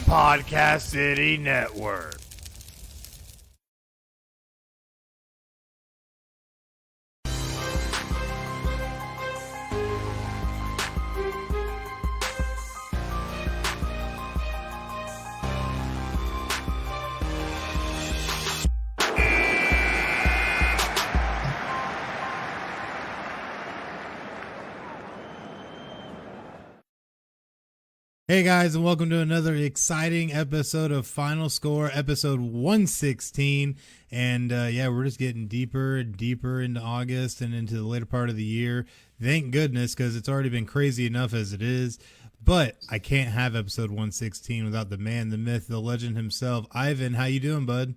Podcast City Network. Hey guys, and welcome to another exciting episode of Final Score, episode 116. And yeah, we're just getting deeper and deeper into August and into the later part of the year. Thank goodness, because it's already been crazy enough as it is. But I can't have episode 116 without the man, the myth, the legend himself. Ivan, how you doing, bud?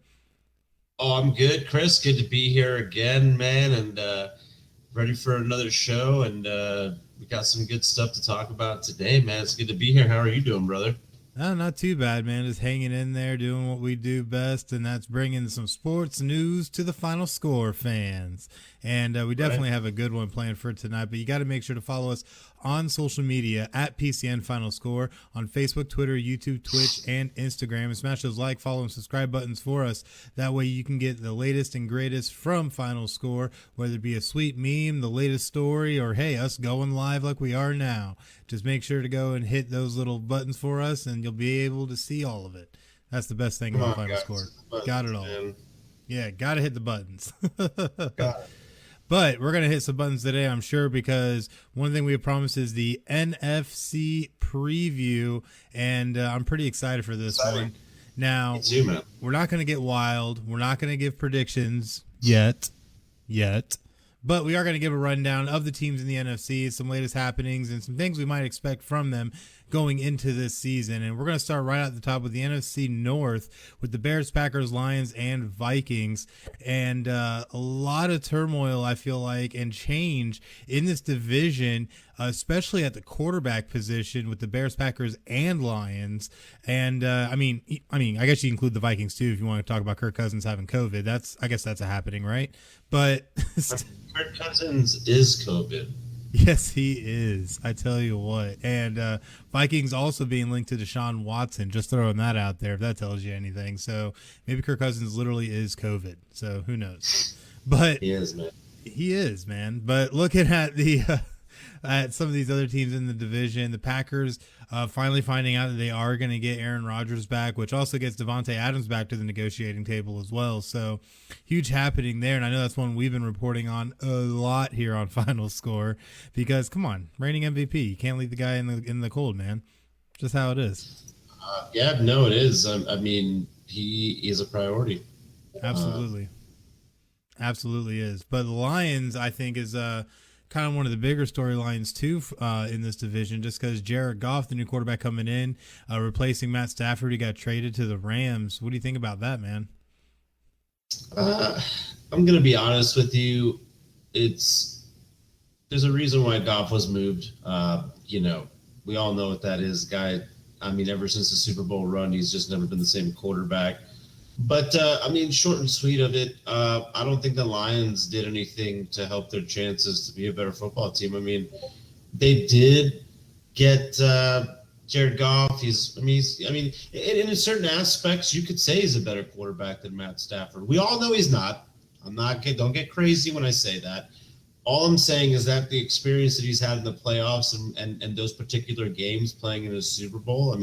Oh, I'm good, Chris. Good to be here again, man, and ready for another show. And we got some good stuff to talk about today, man. It's good to be here. How are you doing, brother? Oh, not too bad, man. Just hanging in there, doing what we do best, and that's bringing some sports news to the Final Score fans. And we definitely have a good one planned for tonight, but you got to make sure to follow us on social media at PCN Final Score on Facebook, Twitter, YouTube, Twitch, and Instagram. And smash those like, follow, and subscribe buttons for us. That way you can get the latest and greatest from Final Score, whether it be a sweet meme, the latest story, or hey, us going live like we are now. Just make sure to go and hit those little buttons for us, and you'll be able to see all of it. That's the best thing about Final Score. Got it all. Man. Yeah, got to hit the buttons. Got it. But we're going to hit some buttons today, I'm sure, because one thing we have promised is the NFC Preview, and I'm pretty excited for this one. Now, we're not going to get wild. We're not going to give predictions yet, but we are going to give a rundown of the teams in the NFC, some latest happenings, and some things we might expect from them going into this season. And we're going to start right at the top with the NFC North with the Bears, Packers, Lions, and Vikings. And a lot of turmoil, I feel like, and change in this division, especially at the quarterback position with the Bears, Packers, and Lions. And I mean, I guess you include the Vikings too if you want to talk about Kirk Cousins having COVID. I guess that's a happening, right? But Kirk Cousins is COVID. Yes, he is. I tell you what. And Vikings also being linked to Deshaun Watson. Just throwing that out there if that tells you anything. So maybe Kirk Cousins literally is COVID. So who knows? But he is, man. He is, man. But looking at the at some of these other teams in the division, the Packers finally finding out that they are going to get Aaron Rodgers back, which also gets Devontae Adams back to the negotiating table as well. So huge happening there. And I know that's one we've been reporting on a lot here on Final Score because, come on, reigning MVP. You can't leave the guy in the cold, man. Just how it is. Yeah, no, it is. I mean, he is a priority. Absolutely. Absolutely is. But the Lions, I think, is kind of one of the bigger storylines too in this division, just because Jared Goff, the new quarterback coming in, replacing Matt Stafford, who got traded to the Rams. What do you think about that, man? I'm going to be honest with you. There's a reason why Goff was moved. We all know what that is, guy. I mean, ever since the Super Bowl run, he's just never been the same quarterback. But, short and sweet of it, I don't think the Lions did anything to help their chances to be a better football team. I mean, they did get Jared Goff. In certain aspects, you could say he's a better quarterback than Matt Stafford. We all know he's not. Don't get crazy when I say that. All I'm saying is that the experience that he's had in the playoffs and those particular games playing in a Super Bowl,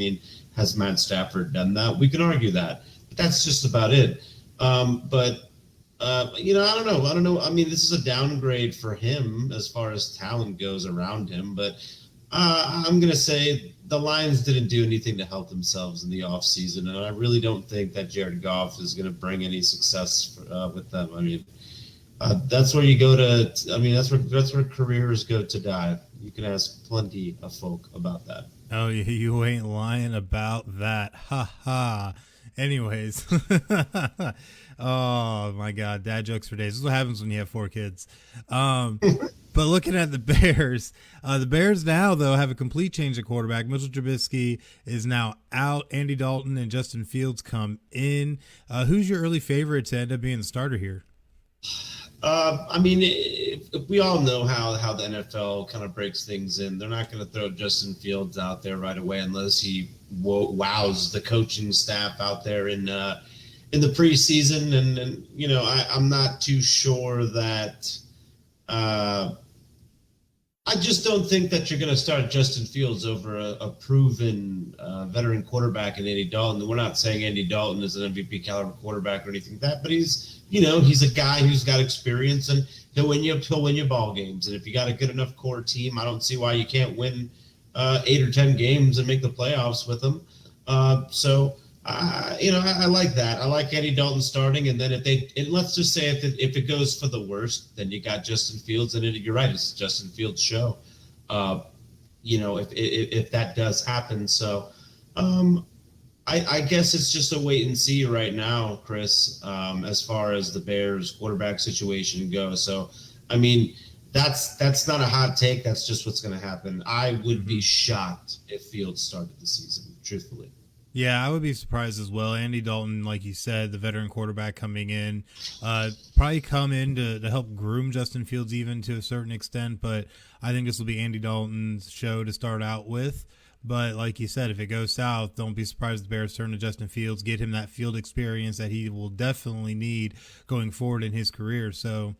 has Matt Stafford done that? We can argue that. That's just about it. I don't know. I mean, this is a downgrade for him as far as talent goes around him. But I'm going to say the Lions didn't do anything to help themselves in the offseason. And I really don't think that Jared Goff is going to bring any success with them. That's where you go to. That's where careers go to die. You can ask plenty of folk about that. Oh, you ain't lying about that. Ha ha. Anyways, oh my God, dad jokes for days. This is what happens when you have 4 kids. But looking at the Bears now, though, have a complete change of quarterback. Mitchell Trubisky is now out. Andy Dalton and Justin Fields come in. Who's your early favorite to end up being the starter here? I mean, if we all know how the NFL kind of breaks things in. They're not going to throw Justin Fields out there right away unless he wows the coaching staff out there in the preseason. And you know, I'm not too sure that. I just don't think that you're going to start Justin Fields over a proven veteran quarterback in Andy Dalton. We're not saying Andy Dalton is an MVP caliber quarterback or anything like that, but he's a guy who's got experience and he'll win you ball games. And if you got a good enough core team, I don't see why you can't win 8 or 10 games and make the playoffs with them. I like that. I like Andy Dalton starting, and then let's just say if it goes for the worst, then you got Justin Fields, and you're right, it's Justin Fields' show. If that does happen, so I guess it's just a wait and see right now, Chris, as far as the Bears quarterback situation goes. So, I mean, that's not a hot take. That's just what's going to happen. I would be shocked if Fields started the season, truthfully. Yeah, I would be surprised as well. Andy Dalton, like you said, the veteran quarterback coming in, probably come in to help groom Justin Fields even to a certain extent, but I think this will be Andy Dalton's show to start out with. But like you said, if it goes south, don't be surprised if the Bears turn to Justin Fields, get him that field experience that he will definitely need going forward in his career. So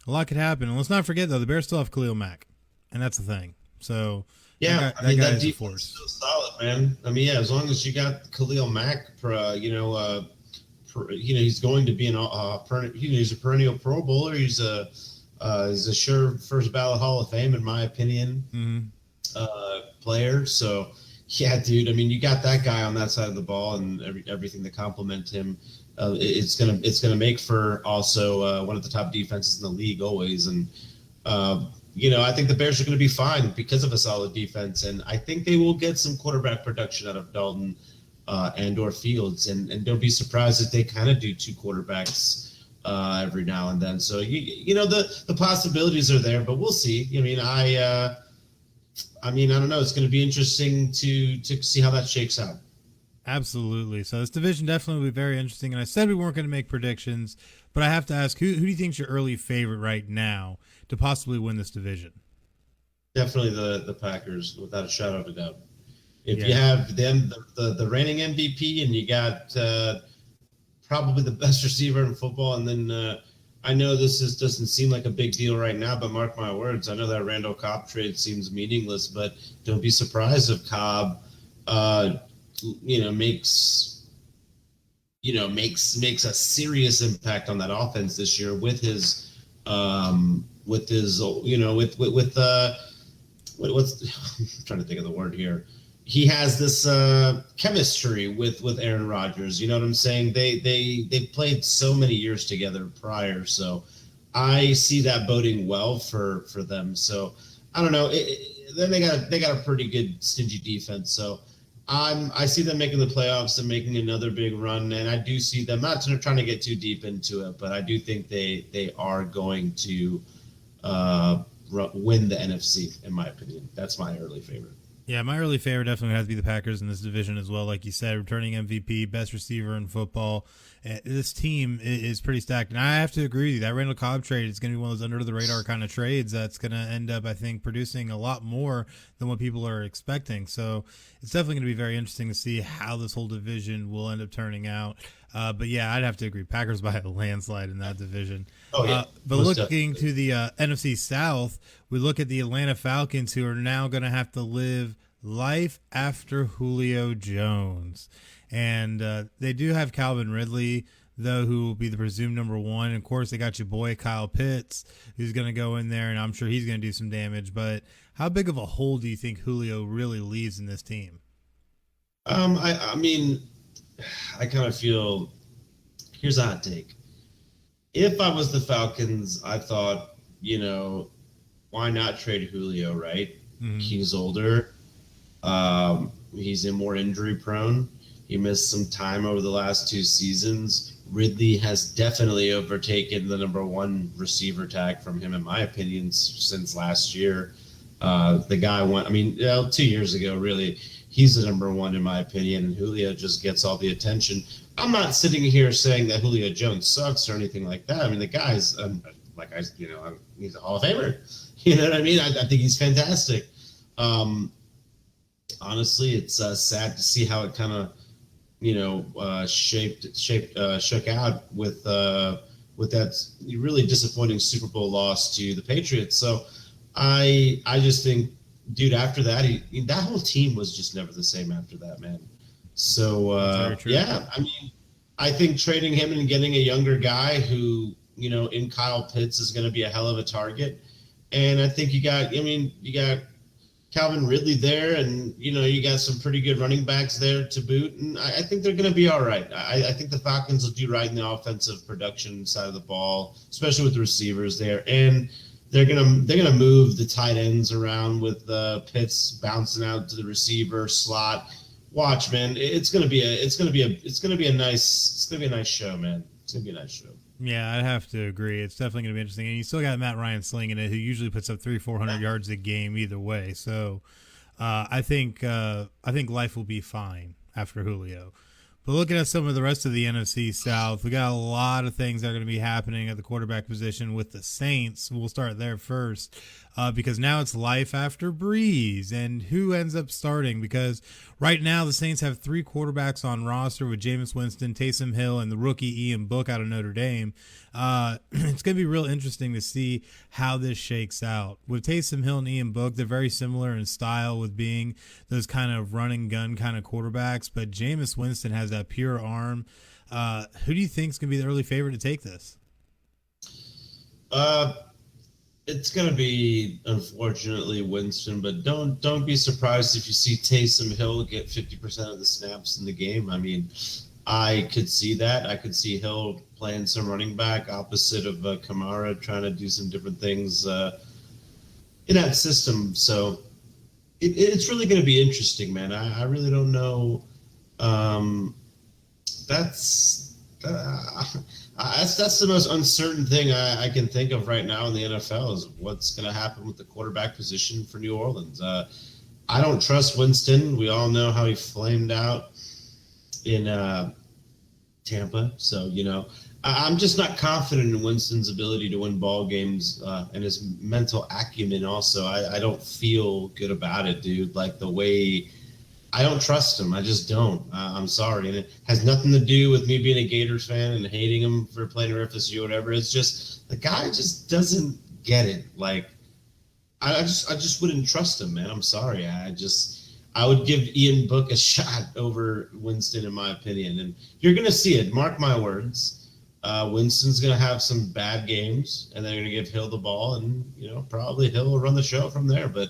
a lot could happen. And let's not forget, though, the Bears still have Khalil Mack, and that's the thing. So yeah, that guy is a defense force. is still solid, man. I mean, yeah, as long as you got Khalil Mack, he's going to be he's a perennial Pro Bowler. He's a sure first ballot Hall of Fame, in my opinion, player. So, yeah, dude. I mean, you got that guy on that side of the ball, and everything that complement him. It's gonna make for also one of the top defenses in the league always, and. I think the Bears are going to be fine because of a solid defense, and I think they will get some quarterback production out of Dalton and/or Fields, and don't be surprised if they kind of do 2 quarterbacks every now and then. So the possibilities are there, but we'll see. I don't know. It's going to be interesting to see how that shakes out. Absolutely. So this division definitely will be very interesting. And I said we weren't going to make predictions, but I have to ask, who do you think is your early favorite right now to possibly win this division? Definitely the Packers, without a shadow of a doubt. If you have them, the reigning MVP, and you got probably the best receiver in football, and then I know doesn't seem like a big deal right now, but mark my words, I know that Randall Cobb trade seems meaningless, but don't be surprised if Cobb makes a serious impact on that offense this year with his what's I'm trying to think of the word here. He has this chemistry with Aaron Rodgers. You know what I'm saying? They played so many years together prior, so I see that boding well for them. So I don't know. Then they got a pretty good stingy defense. So I see them making the playoffs and making another big run, and I do see them not trying to get too deep into it, but I do think they are going to win the NFC, in my opinion. That's my early favorite. Yeah, my early favorite definitely has to be the Packers in this division as well. Like you said, returning MVP, best receiver in football. This team is pretty stacked. And I have to agree with you. That Randall Cobb trade is going to be one of those under-the-radar kind of trades that's going to end up, I think, producing a lot more than what people are expecting. So it's definitely going to be very interesting to see how this whole division will end up turning out. But yeah, I'd have to agree. Packers by a landslide in that division. Oh, yeah. But looking to the NFC South, we look at the Atlanta Falcons, who are now going to have to live life after Julio Jones. And they do have Calvin Ridley, though, who will be the presumed number 1. And of course, they got your boy Kyle Pitts, who's going to go in there, and I'm sure he's going to do some damage. But how big of a hole do you think Julio really leaves in this team? I mean, I kind of feel, here's a hot take. If I was the Falcons, I thought, why not trade Julio, right? Mm-hmm. He's older. He's more injury prone. He missed some time over the last 2 seasons. Ridley has definitely overtaken the number 1 receiver tag from him, in my opinion, since last year. The guy went, 2 years ago, really. He's the number 1 in my opinion, and Julio just gets all the attention. I'm not sitting here saying that Julio Jones sucks or anything like that. I mean, the guy's he's a Hall of Famer. You know what I mean? I think he's fantastic. Honestly, it's sad to see how it kind of, shook out with that really disappointing Super Bowl loss to the Patriots. So I just think, dude, after that, that whole team was just never the same after that, man. So yeah, I mean, I think trading him and getting a younger guy who, in Kyle Pitts is going to be a hell of a target. And I think you got Calvin Ridley there, and you got some pretty good running backs there to boot, and I think they're going to be all right. I think the Falcons will do right in the offensive production side of the ball, especially with the receivers there, and they're gonna move the tight ends around with Pitts bouncing out to the receiver slot. Watch, man, it's gonna be a nice show, man. It's gonna be a nice show. Yeah, I'd have to agree. It's definitely going to be interesting. And you still got Matt Ryan slinging it, who usually puts up 300-400 yards a game either way. So I think life will be fine after Julio. But looking at some of the rest of the NFC South, we got a lot of things that are going to be happening at the quarterback position with the Saints. We'll start there first because now it's life after Breeze and who ends up starting, because right now the Saints have 3 quarterbacks on roster with Jameis Winston, Taysom Hill, and the rookie Ian Book out of Notre Dame. It's going to be real interesting to see how this shakes out. With Taysom Hill and Ian Book, they're very similar in style with being those kind of run and gun kind of quarterbacks, but Jameis Winston has that pure arm. Who do you think is going to be the early favorite to take this? It's going to be, unfortunately, Winston, but don't be surprised if you see Taysom Hill get 50% of the snaps in the game. I mean, I could see that. I could see Hill playing some running back opposite of Kamara, trying to do some different things in that system. So it's really going to be interesting, man. I really don't know. That's the most uncertain thing I can think of right now in the NFL is what's going to happen with the quarterback position for New Orleans. I don't trust Winston. We all know how he flamed out in Tampa. So, I'm just not confident in Winston's ability to win ball games and his mental acumen also. I don't feel good about it, dude. Like the way I don't trust him. I just don't. I'm sorry. And it has nothing to do with me being a Gators fan and hating him for playing for FSU or whatever. It's just the guy just doesn't get it. Like, I just wouldn't trust him, man. I'm sorry. I would give Ian Book a shot over Winston, in my opinion. And you're going to see it. Mark my words. Winston's going to have some bad games, and they're going to give Hill the ball, and, probably Hill will run the show from there. But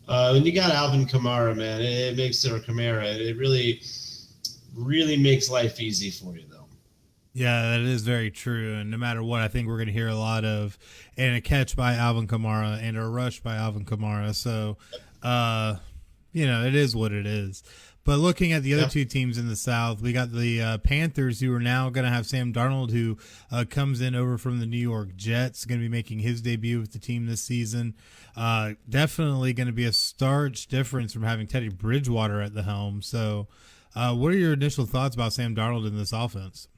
when you got Alvin Kamara, man, it makes it, or Kamara, it really, really makes life easy for you, though. Yeah, that is very true. And no matter what, I think we're going to hear a lot of and a catch by Alvin Kamara and a rush by Alvin Kamara. So, it is what it is. But looking at the other two teams in the South, we got the Panthers, who are now going to have Sam Darnold, who comes in over from the New York Jets, going to be making his debut with the team this season. Definitely going to be a starch difference from having Teddy Bridgewater at the helm. So what are your initial thoughts about Sam Darnold in this offense?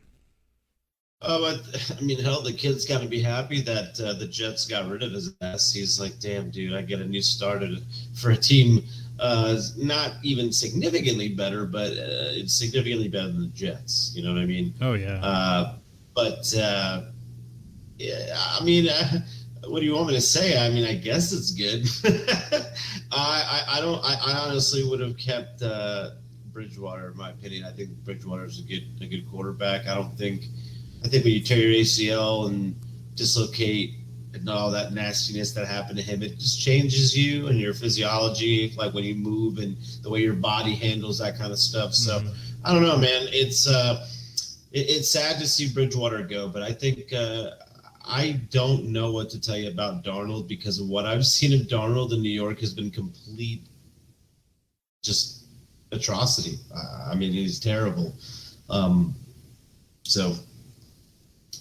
Hell, the kid's got to be happy that the Jets got rid of his ass. He's like, damn, dude, I get a new start for a team not even significantly better, but it's significantly better than the Jets. You know what I mean? Oh, yeah. What do you want me to say? I mean, I guess it's good. I honestly would have kept Bridgewater, in my opinion. I think Bridgewater is a good quarterback. I think when you tear your ACL and dislocate and all that nastiness that happened to him, it just changes you and your physiology, like when you move and the way your body handles that kind of stuff. So I don't know, man. It's sad to see Bridgewater go, but I think I don't know what to tell you about Darnold, because of what I've seen of Darnold in New York has been complete just atrocity. He's terrible. So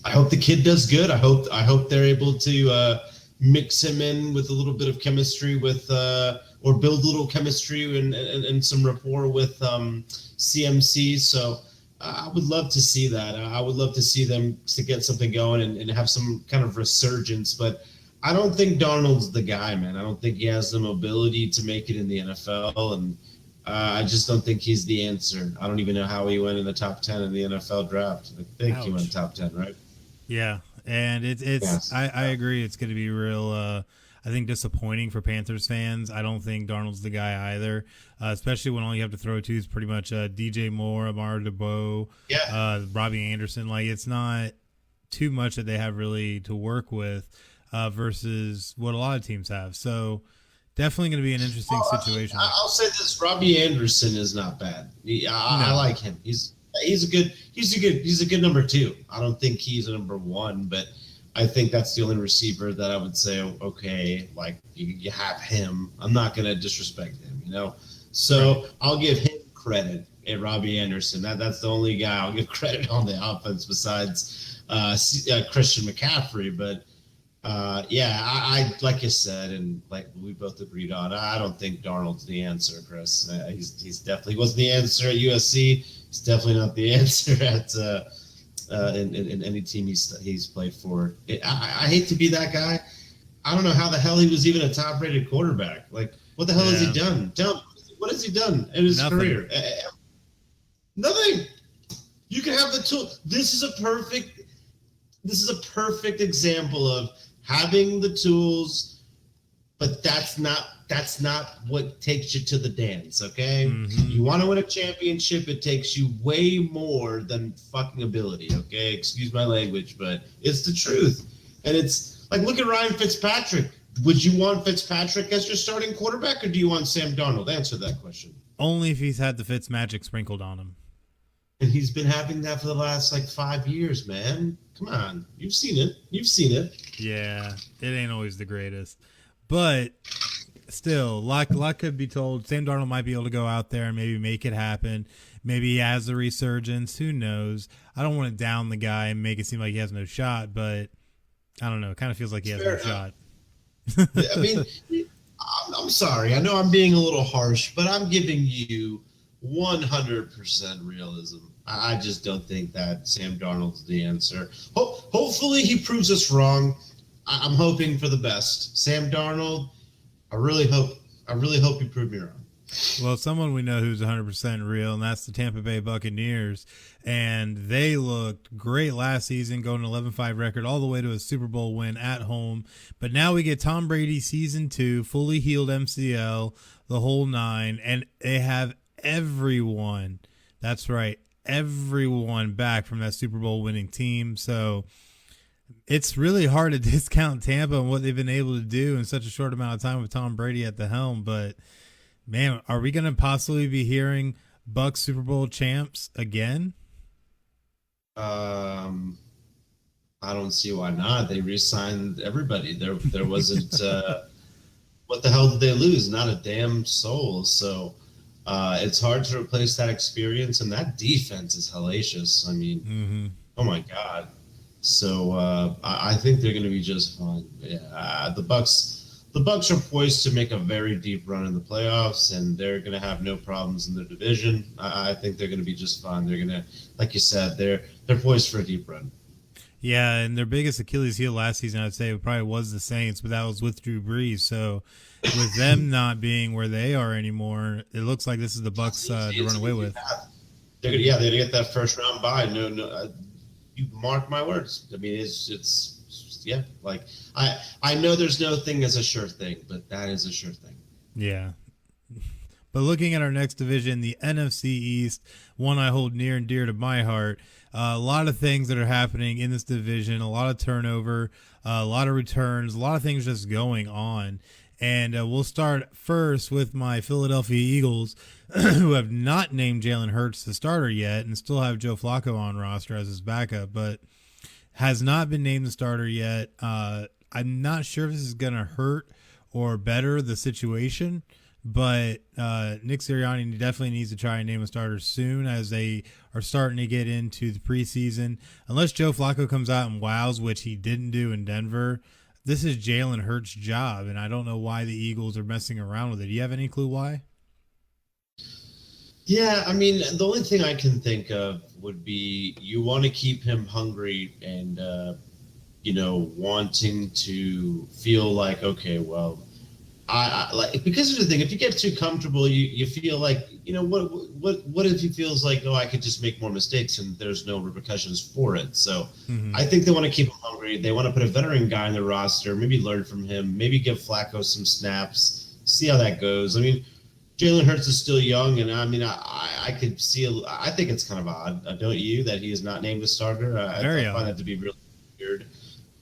I hope the kid does good. I hope they're able to mix him in with a little bit of chemistry with or build a little chemistry and some rapport with CMC. So I would love to see that. I would love to see them to get something going and have some kind of resurgence. But I don't think Darnold's the guy, man. I don't think he has the mobility to make it in the NFL, and I just don't think he's the answer. I don't even know how he went in the top 10 in the NFL draft. I think he went top 10, right? Yeah, and it's yes. I agree. It's going to be real. I think disappointing for Panthers fans. I don't think Darnold's the guy either, especially when all you have to throw to is pretty much DJ Moore, Amar DeBow, Robbie Anderson. Like, it's not too much that they have really to work with versus what a lot of teams have. So definitely going to be an interesting situation. I'll say this: Robbie Anderson is not bad. I like him. He's a good number 2. I don't think he's a number 1, but I think that's the only receiver that I would say, okay, like you have him. I'm not going to disrespect him, you know? So I'll give him credit at Robbie Anderson. That's the only guy I'll give credit on the offense besides Christian McCaffrey. But I like you said, and like we both agreed on, I don't think Darnold's the answer, Chris. He's definitely wasn't the answer at USC. He's definitely not the answer at in any team he's played for. I hate to be that guy. I don't know how the hell he was even a top-rated quarterback. Like, what the hell has he done? What has he done in his career? Nothing. You can have the tool. This is a perfect example of having the tools, but that's not what takes you to the dance, okay? Mm-hmm. You want to win a championship, it takes you way more than fucking ability, okay? Excuse my language, but it's the truth. And it's like, look at Ryan Fitzpatrick. Would you want Fitzpatrick as your starting quarterback, or do you want Sam Darnold? Answer that question. Only if he's had the Fitz magic sprinkled on him. And he's been having that for the last, 5 years, man. Come on. You've seen it. Yeah, it ain't always the greatest. But still, luck could be told. Sam Darnold might be able to go out there and maybe make it happen. Maybe he has a resurgence. Who knows? I don't want to down the guy and make it seem like he has no shot, but I don't know. It kind of feels like he has no shot. I mean, I'm sorry. I know I'm being a little harsh, but I'm giving you 100% realism. I just don't think that Sam Darnold's the answer. Hopefully he proves us wrong. I'm hoping for the best. Sam Darnold, I really hope you prove me wrong. Well, someone we know who's 100% real, and that's the Tampa Bay Buccaneers. And they looked great last season, going 11-5 record all the way to a Super Bowl win at home. But now we get Tom Brady season 2, fully healed MCL, the whole 9, and they have everyone, that's right, everyone back from that Super Bowl winning team. So it's really hard to discount Tampa and what they've been able to do in such a short amount of time with Tom Brady at the helm. But man, are we going to possibly be hearing Bucs Super Bowl champs again? I don't see why not. They re-signed everybody. There wasn't what the hell did they lose? Not a damn soul. So it's hard to replace that experience, and that defense is hellacious. I mean, Oh my God. So I think they're going to be just fine. Yeah, the Bucs are poised to make a very deep run in the playoffs, and they're going to have no problems in their division. I think they're going to be just fine. They're going to, like you said, they're poised for a deep run. Yeah, and their biggest Achilles heel last season, I'd say, probably was the Saints, but that was with Drew Brees. So with them not being where they are anymore, it looks like this is the Bucs to run away with. They're going to get that first round bye. No. You mark my words. I mean, it's like I know there's no thing as a sure thing, but that is a sure thing. Yeah. But looking at our next division, the NFC East, one I hold near and dear to my heart, a lot of things that are happening in this division, a lot of turnover, a lot of returns, a lot of things just going on. And we'll start first with my Philadelphia Eagles, who have not named Jalen Hurts the starter yet and still have Joe Flacco on roster as his backup, but has not been named the starter yet. I'm not sure if this is going to hurt or better the situation, but Nick Sirianni definitely needs to try and name a starter soon as they are starting to get into the preseason. Unless Joe Flacco comes out and wows, which he didn't do in Denver, this is Jalen Hurts' job, and I don't know why the Eagles are messing around with it. Do you have any clue why? Yeah, I mean, the only thing I can think of would be you want to keep him hungry and wanting to feel like, okay, well, I like, because here's the thing: if you get too comfortable, you feel like, what if he feels like, oh, I could just make more mistakes and there's no repercussions for it. So I think they want to keep him hungry. They want to put a veteran guy in the roster, maybe learn from him, maybe give Flacco some snaps, see how that goes. I mean, Jalen Hurts is still young, and I mean, I could see. I think it's kind of odd, don't you, that he is not named a starter? I find that to be really weird.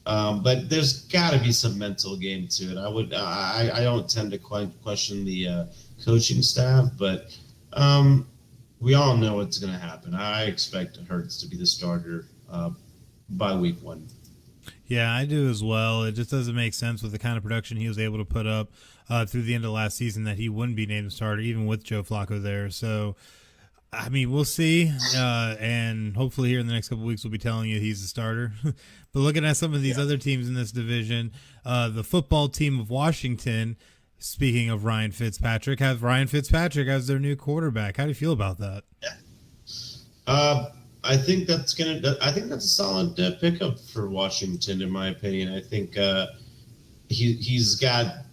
But there's got to be some mental game to it. I don't tend to question the coaching staff, but we all know what's going to happen. I expect Hurts to be the starter by week 1. Yeah, I do as well. It just doesn't make sense with the kind of production he was able to put up through the end of last season that he wouldn't be named a starter, even with Joe Flacco there. So, I mean, we'll see. And hopefully here in the next couple of weeks, we'll be telling you he's a starter. But looking at some of these other teams in this division, the football team of Washington, speaking of Ryan Fitzpatrick, has Ryan Fitzpatrick as their new quarterback. How do you feel about that? Yeah. I think that's a solid pickup for Washington, in my opinion. I think he's got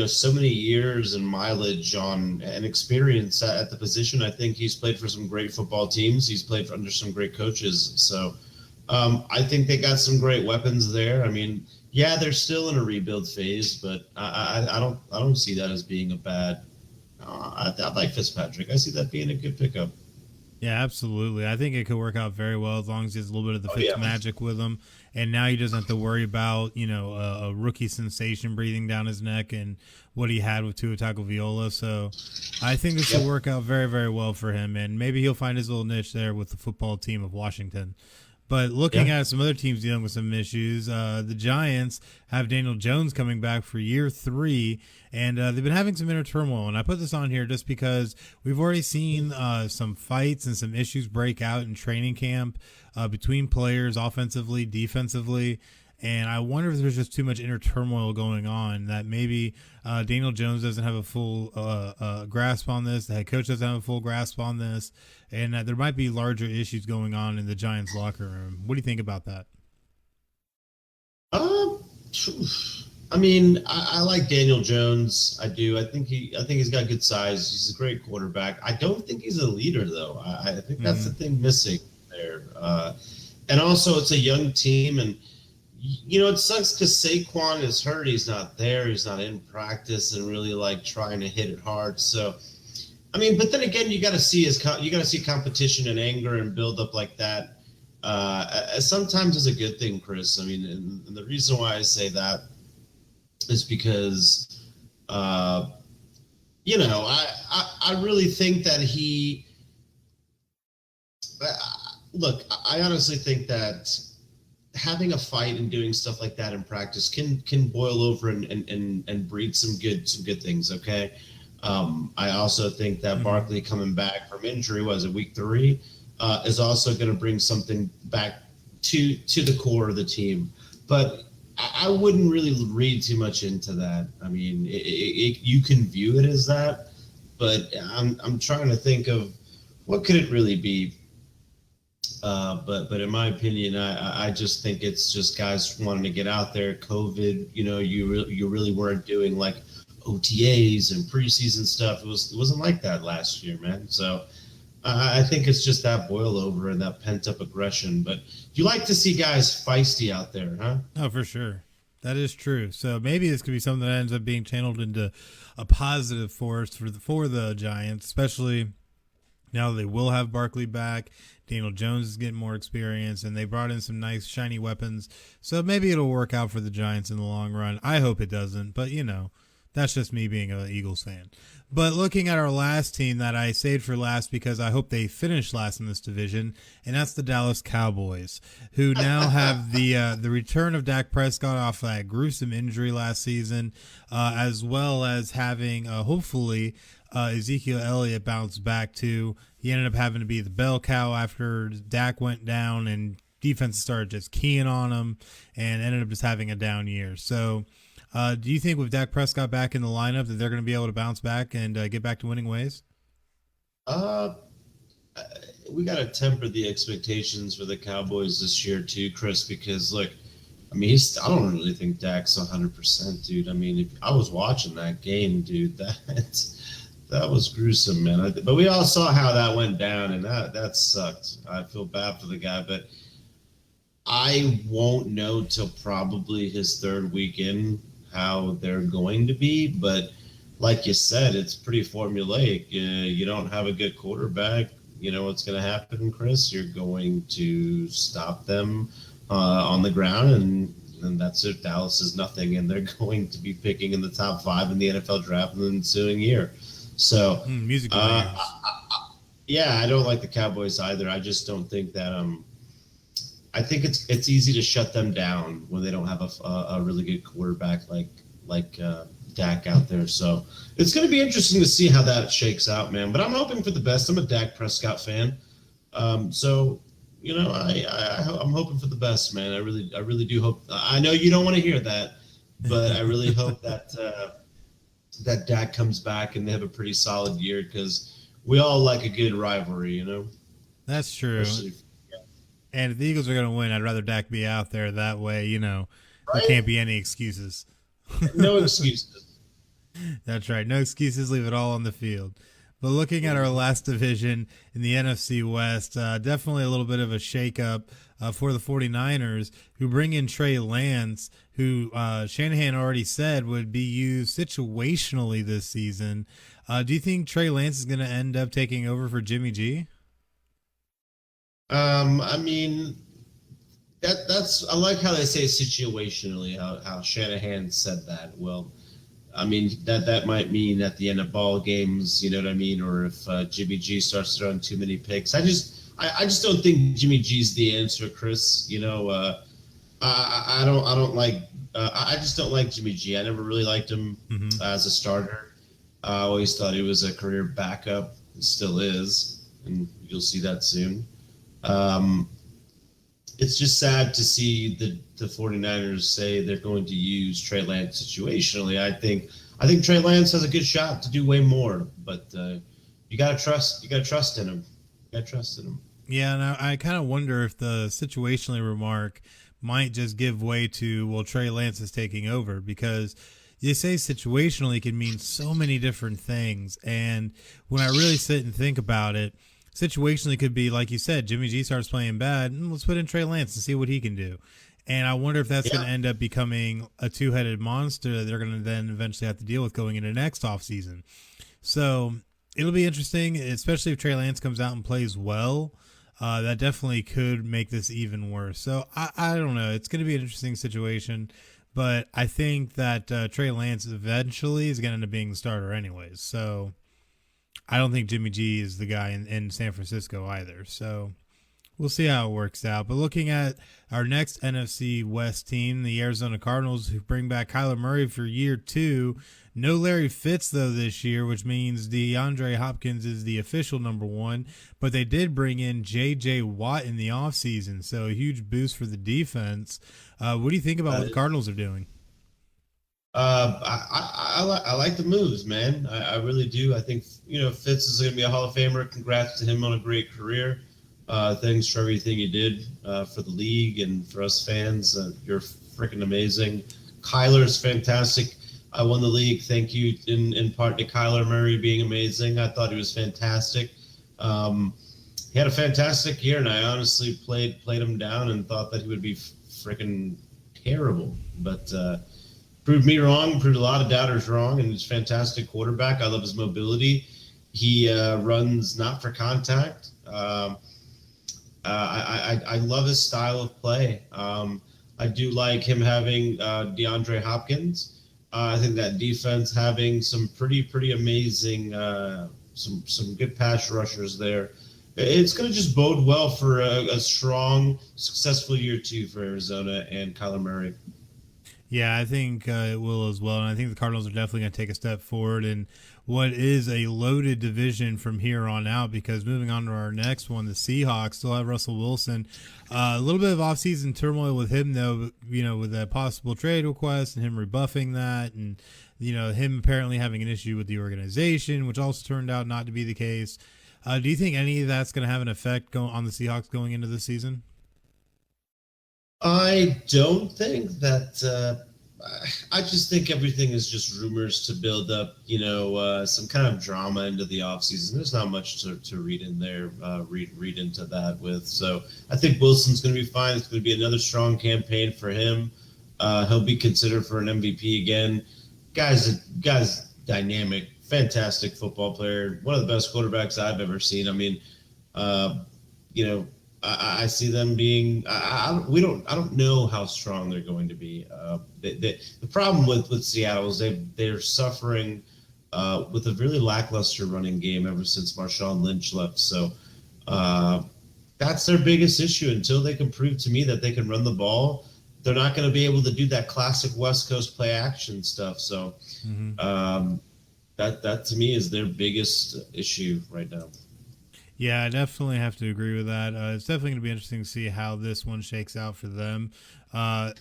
so many years and mileage on and experience at the position. I think he's played for some great football teams. He's played under some great coaches. So I think they got some great weapons there. I mean, yeah, they're still in a rebuild phase, but I don't see that as being a bad. I like Fitzpatrick. I see that being a good pickup. Yeah, absolutely. I think it could work out very well as long as he has a little bit of the Fitz magic with him. And now he doesn't have to worry about, a rookie sensation breathing down his neck and what he had with Tua Tagovailoa. So I think this will work out very, very well for him. And maybe he'll find his little niche there with the football team of Washington. But looking at some other teams dealing with some issues, the Giants have Daniel Jones coming back for year 3, and they've been having some inner turmoil. And I put this on here just because we've already seen some fights and some issues break out in training camp between players, offensively, defensively. And I wonder if there's just too much inner turmoil going on, that maybe Daniel Jones doesn't have a full grasp on this. The head coach doesn't have a full grasp on this. And there might be larger issues going on in the Giants locker room. What do you think about that? I mean, I like Daniel Jones. I do. I think he's got good size. He's a great quarterback. I don't think he's a leader, though. I think that's the thing missing there. And also, it's a young team, and it sucks because Saquon is hurt. He's not there. He's not in practice and really trying to hit it hard. So, I mean, but then again, you got to see competition and anger and build up like that. Sometimes is a good thing, Chris. I mean, and the reason why I say that is because, I really think that I honestly think that having a fight and doing stuff like that in practice can boil over and breed some good things. Okay. I also think that Barkley coming back from injury, was it week 3, is also going to bring something back to the core of the team. But I wouldn't really read too much into that. I mean, you can view it as that, but I'm trying to think of what could it really be. But in my opinion, I just think it's just guys wanting to get out there. COVID, you really weren't doing OTAs and preseason stuff. It wasn't like that last year, man. So I think it's just that boil over and that pent up aggression. But you like to see guys feisty out there, huh? Oh, for sure. That is true. So maybe this could be something that ends up being channeled into a positive force for the Giants, especially now they will have Barkley back. Daniel Jones is getting more experience, and they brought in some nice shiny weapons. So maybe it'll work out for the Giants in the long run. I hope it doesn't, but that's just me being an Eagles fan. But looking at our last team that I saved for last because I hope they finish last in this division, and that's the Dallas Cowboys, who now have the return of Dak Prescott off that gruesome injury last season, as well as having hopefully Ezekiel Elliott bounce back too. He ended up having to be the bell cow after Dak went down and defense started just keying on him and ended up just having a down year. So do you think with Dak Prescott back in the lineup that they're going to be able to bounce back and get back to winning ways? we got to temper the expectations for the Cowboys this year too, Chris, because look, I mean, I don't really think Dak's 100%, dude. I mean, if I was watching that game, dude, that was gruesome, man. But we all saw how that went down, and that sucked. I feel bad for the guy, but I won't know till probably his third week in how they're going to be. But like you said, it's pretty formulaic. You don't have a good quarterback. You know what's going to happen, Chris? You're going to stop them on the ground, and that's it. Dallas is nothing, and they're going to be picking in the top 5 in the NFL draft in the ensuing year. So, yeah, I don't like the Cowboys either. I just don't think that. I think it's easy to shut them down when they don't have a really good quarterback like Dak out there. So it's going to be interesting to see how that shakes out, man. But I'm hoping for the best. I'm a Dak Prescott fan, so you know I'm hoping for the best, man. I really do hope. I know you don't want to hear that, but I really hope that that Dak comes back and they have a pretty solid year, because we all like a good rivalry, you know. That's true. And if the Eagles are going to win, I'd rather Dak be out there. That way, you know, There can't be any excuses. No excuses. That's right. No excuses. Leave it all on the field. But looking at our last division in the NFC West, definitely a little bit of a shakeup for the 49ers, who bring in Trey Lance, who Shanahan already said would be used situationally this season. Do you think Trey Lance is going to end up taking over for Jimmy G? I mean, that's I like how they say situationally, how Shanahan said that. Well, I mean, that might mean at the end of ball games, you know what I mean? Or if Jimmy G starts throwing too many picks. I just don't think Jimmy G's the answer, Chris. You know, I just don't like Jimmy G. I never really liked him as a starter. I always thought he was a career backup, and still is, and you'll see that soon. It's just sad to see the 49ers say they're going to use Trey Lance situationally. I think Trey Lance has a good shot to do way more, but you gotta trust in him. You gotta trust in him. Yeah, and I kind of wonder if the situationally remark might just give way to, well, Trey Lance is taking over, because you say situationally can mean so many different things. And when I really sit and think about it, situationally could be, like you said, Jimmy G starts playing bad, and let's put in Trey Lance and see what he can do. And I wonder if that's going to end up becoming a two-headed monster that they're going to then eventually have to deal with going into next offseason. So it'll be interesting, especially if Trey Lance comes out and plays well. That definitely could make this even worse. So I don't know. It's going to be an interesting situation, but I think that Trey Lance eventually is going to end up being the starter anyways. So I don't think Jimmy G is the guy in San Francisco either. So we'll see how it works out. But looking at our next NFC West team, the Arizona Cardinals, who bring back Kyler Murray for year 2. No Larry Fitz, though, this year, which means DeAndre Hopkins is the official number 1. But they did bring in J.J. Watt in the offseason, so a huge boost for the defense. What do you think about what the Cardinals are doing? I like the moves, man. I really do. I think, Fitz is going to be a Hall of Famer. Congrats to him on a great career. Thanks for everything you did for the league and for us fans. You're freaking amazing. Kyler's fantastic. I won the league. Thank you in part to Kyler Murray being amazing. I thought he was fantastic. He had a fantastic year, and I honestly played him down and thought that he would be freaking terrible. But proved me wrong, proved a lot of doubters wrong, and he's a fantastic quarterback. I love his mobility. He runs not for contact. I love his style of play. I do like him having DeAndre Hopkins. I think that defense having some pretty amazing, some good pass rushers there. It's going to just bode well for a strong, successful year 2 for Arizona and Kyler Murray. Yeah, I think it will as well. And I think the Cardinals are definitely going to take a step forward in what is a loaded division from here on out, because moving on to our next one, the Seahawks still have Russell Wilson. A little bit of offseason turmoil with him, though, with a possible trade request and him rebuffing that, and, him apparently having an issue with the organization, which also turned out not to be the case. Do you think any of that's going to have an effect on the Seahawks going into the season? I don't think that. I just think everything is just rumors to build up, some kind of drama into the offseason. There's not much to read in there, read into that with. So I think Wilson's going to be fine. It's going to be another strong campaign for him. He'll be considered for an MVP again. Guy's dynamic, fantastic football player. One of the best quarterbacks I've ever seen. I mean, I see them being. I don't know how strong they're going to be. The problem with Seattle is they're suffering with a really lackluster running game ever since Marshawn Lynch left. So that's their biggest issue. Until they can prove to me that they can run the ball, they're not going to be able to do that classic West Coast play action stuff. So that to me is their biggest issue right now. Yeah, I definitely have to agree with that. It's definitely going to be interesting to see how this one shakes out for them.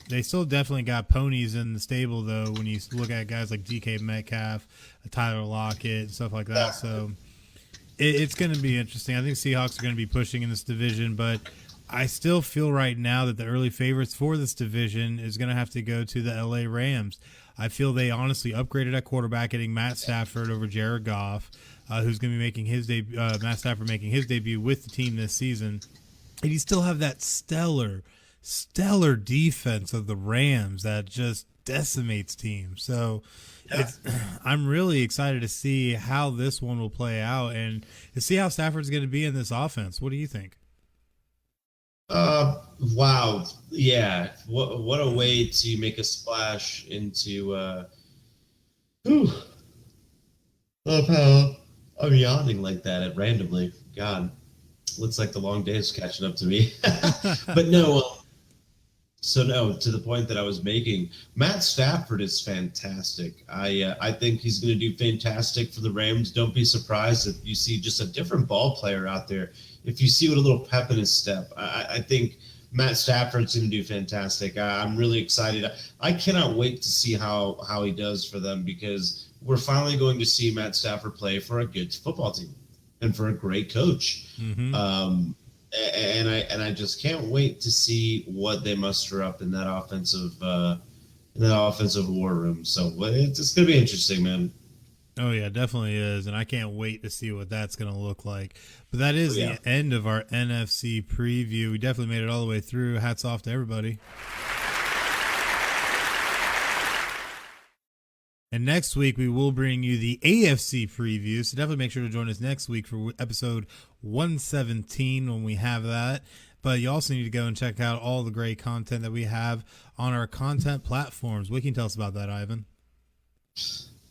They still definitely got ponies in the stable, though, when you look at guys like DK Metcalf, Tyler Lockett, stuff like that. So it's going to be interesting. I think Seahawks are going to be pushing in this division, but I still feel right now that the early favorites for this division is going to have to go to the LA Rams. I feel they honestly upgraded at quarterback, getting Matt Stafford over Jared Goff. Who's going to be making his debut? Matt Stafford making his debut with the team this season, and you still have that stellar defense of the Rams that just decimates teams. So, I'm really excited to see how this one will play out and to see how Stafford's going to be in this offense. What do you think? Wow, yeah, what a way to make a splash into. Love how I'm yawning like that randomly. God, looks like the long day is catching up to me. But no, to the point that I was making, Matt Stafford is fantastic. I think he's going to do fantastic for the Rams. Don't be surprised if you see just a different ball player out there. If you see with a little pep in his step, I think Matt Stafford's going to do fantastic. I'm really excited. I cannot wait to see how he does for them, because we're finally going to see Matt Stafford play for a good football team and for a great coach. Mm-hmm. And I just can't wait to see what they muster up in that offensive war room. So it's going to be interesting, man. Oh yeah, definitely is, and I can't wait to see what that's going to look like. But that is the end of our NFC preview. We definitely made it all the way through. Hats off to everybody. And next week, we will bring you the AFC preview. So definitely make sure to join us next week for episode 117 when we have that. But you also need to go and check out all the great content that we have on our content platforms. What can you tell us about that, Ivan?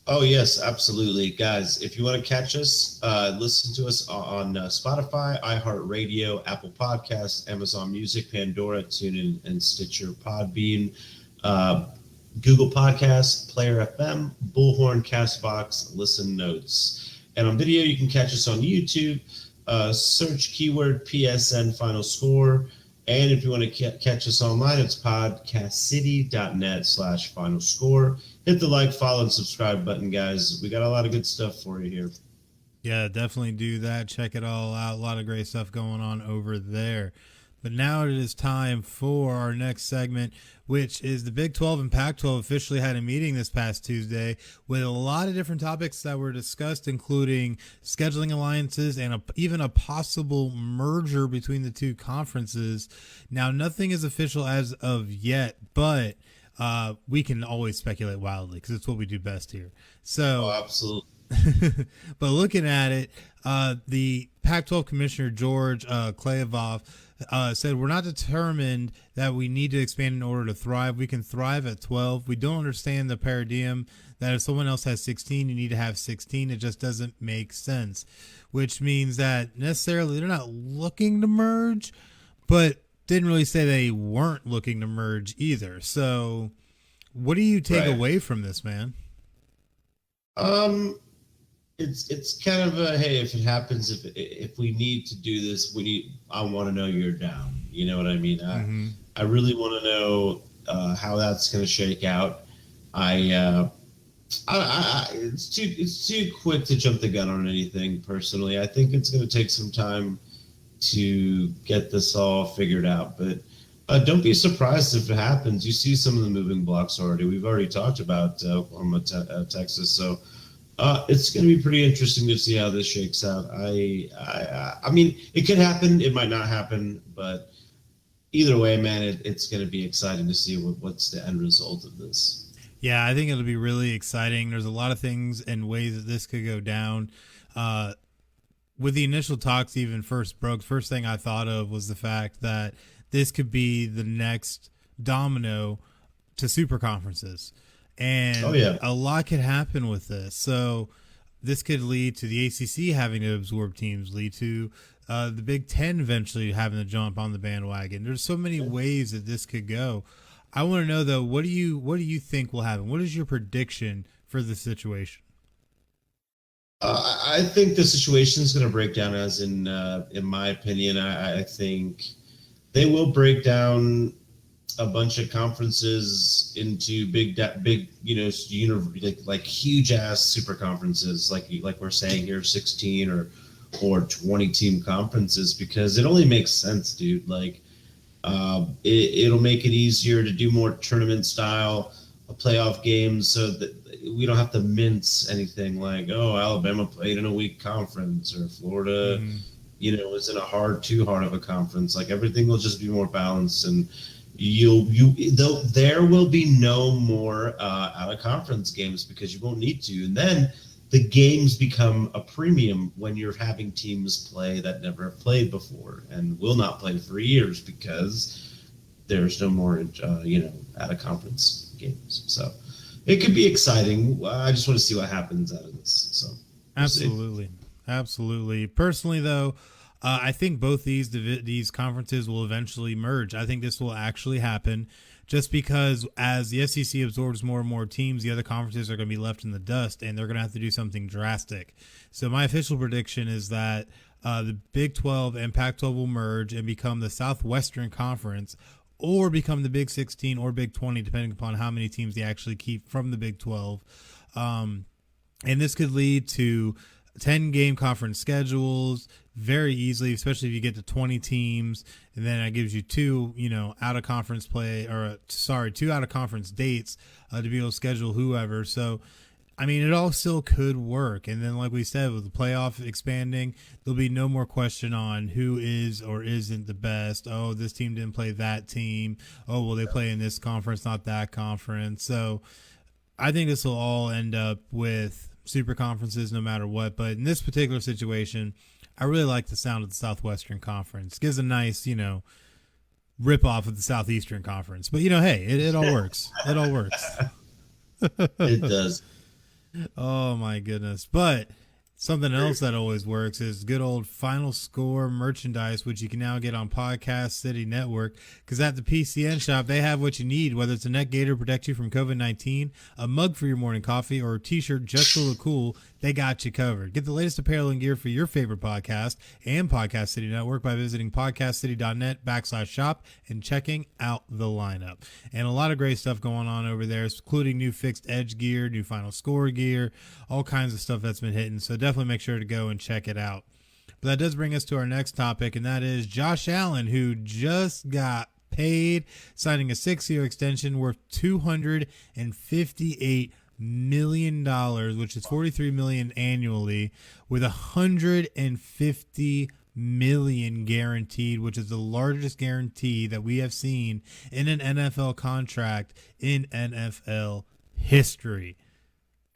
Oh, yes, absolutely. Guys, if you want to catch us, listen to us on Spotify, iHeartRadio, Apple Podcasts, Amazon Music, Pandora, TuneIn, and Stitcher, Podbean, Google Podcasts, Player FM, Bullhorn, Castbox, Listen Notes. And on video, you can catch us on YouTube. Search keyword PSN Final Score. And if you want to catch us online, it's podcastcity.net/Final Score. Hit the like, follow, and subscribe button, guys. We got a lot of good stuff for you here. Yeah, definitely do that. Check it all out. A lot of great stuff going on over there. But now it is time for our next segment, which is the Big 12 and Pac-12 officially had a meeting this past Tuesday with a lot of different topics that were discussed, including scheduling alliances and even a possible merger between the two conferences. Now, nothing is official as of yet, but we can always speculate wildly because it's what we do best here. So, absolutely. But looking at it, the Pac-12 Commissioner George Klayovoff said, we're not determined that we need to expand in order to thrive. We can thrive at 12. We don't understand the paradigm that if someone else has 16, you need to have 16. It just doesn't make sense, which means that necessarily they're not looking to merge, but didn't really say they weren't looking to merge either. So what do you take away from this, man? It's kind of a, hey, if it happens, if we need to do this, I want to know you're down. You know what I mean? I really want to know how that's going to shake out. It's too quick to jump the gun on anything. Personally, I think it's going to take some time to get this all figured out. But don't be surprised if it happens. You see some of the moving blocks already. We've already talked about Oklahoma, Texas, so it's going to be pretty interesting to see how this shakes out. I mean, it could happen. It might not happen, but either way, man, it's going to be exciting to see what's the end result of this. Yeah, I think it'll be really exciting. There's a lot of things and ways that this could go down. With the initial talks even first broke, first thing I thought of was the fact that this could be the next domino to super conferences. And a lot could happen with this. So this could lead to the ACC having to absorb teams, lead to the Big Ten eventually having to jump on the bandwagon. There's so many ways that this could go. I want to know though, what do you think will happen? What is your prediction for the situation? I think the situation is going to break down as in my opinion. I think they will break down a bunch of conferences into big, like huge ass super conferences, like we're saying here, 16 or 20 team conferences, because it only makes sense, dude. Like, it'll make it easier to do more tournament style playoff games, so that we don't have to mince anything like, oh, Alabama played in a weak conference, or Florida, is in too hard of a conference. Like, everything will just be more balanced, and there will be no more out of conference games because you won't need to. And then the games become a premium when you're having teams play that never have played before and will not play for years because there's no more, out of conference games. So it could be exciting. I just want to see what happens out of this. So Absolutely. Personally, though, I think both these conferences will eventually merge. I think this will actually happen just because as the SEC absorbs more and more teams, the other conferences are going to be left in the dust, and they're going to have to do something drastic. So my official prediction is that the Big 12 and Pac-12 will merge and become the Southwestern Conference, or become the Big 16 or Big 20, depending upon how many teams they actually keep from the Big 12. And this could lead to 10-game conference schedules very easily, especially if you get to 20 teams, and then that gives you two out of conference dates to be able to schedule whoever. So I mean, it all still could work. And then, like we said, with the playoff expanding, there'll be no more question on who is or isn't the best. Oh, this team didn't play that team. Oh, well, they play in this conference, not that conference. So I think this will all end up with super conferences no matter what. But in this particular situation, I really like the sound of the Southwestern Conference. It gives a nice, rip off of the Southeastern Conference. But, hey, it all works. It all works. It does. Oh, my goodness. But something else that always works is good old FinalScore merchandise, which you can now get on Podcast City Network, because at the PCN shop, they have what you need, whether it's a neck gaiter to protect you from COVID-19, a mug for your morning coffee, or a t-shirt just to look cool. They got you covered. Get the latest apparel and gear for your favorite podcast and Podcast City Network by visiting podcastcity.net/shop and checking out the lineup. And a lot of great stuff going on over there, including new fixed edge gear, new FinalScore gear, all kinds of stuff that's been hitting. So definitely make sure to go and check it out. But that does bring us to our next topic, and that is Josh Allen, who just got paid, signing a 6-year extension worth $258 million, which is $43 million annually, with $150 million guaranteed, which is the largest guarantee that we have seen in an NFL contract in NFL history.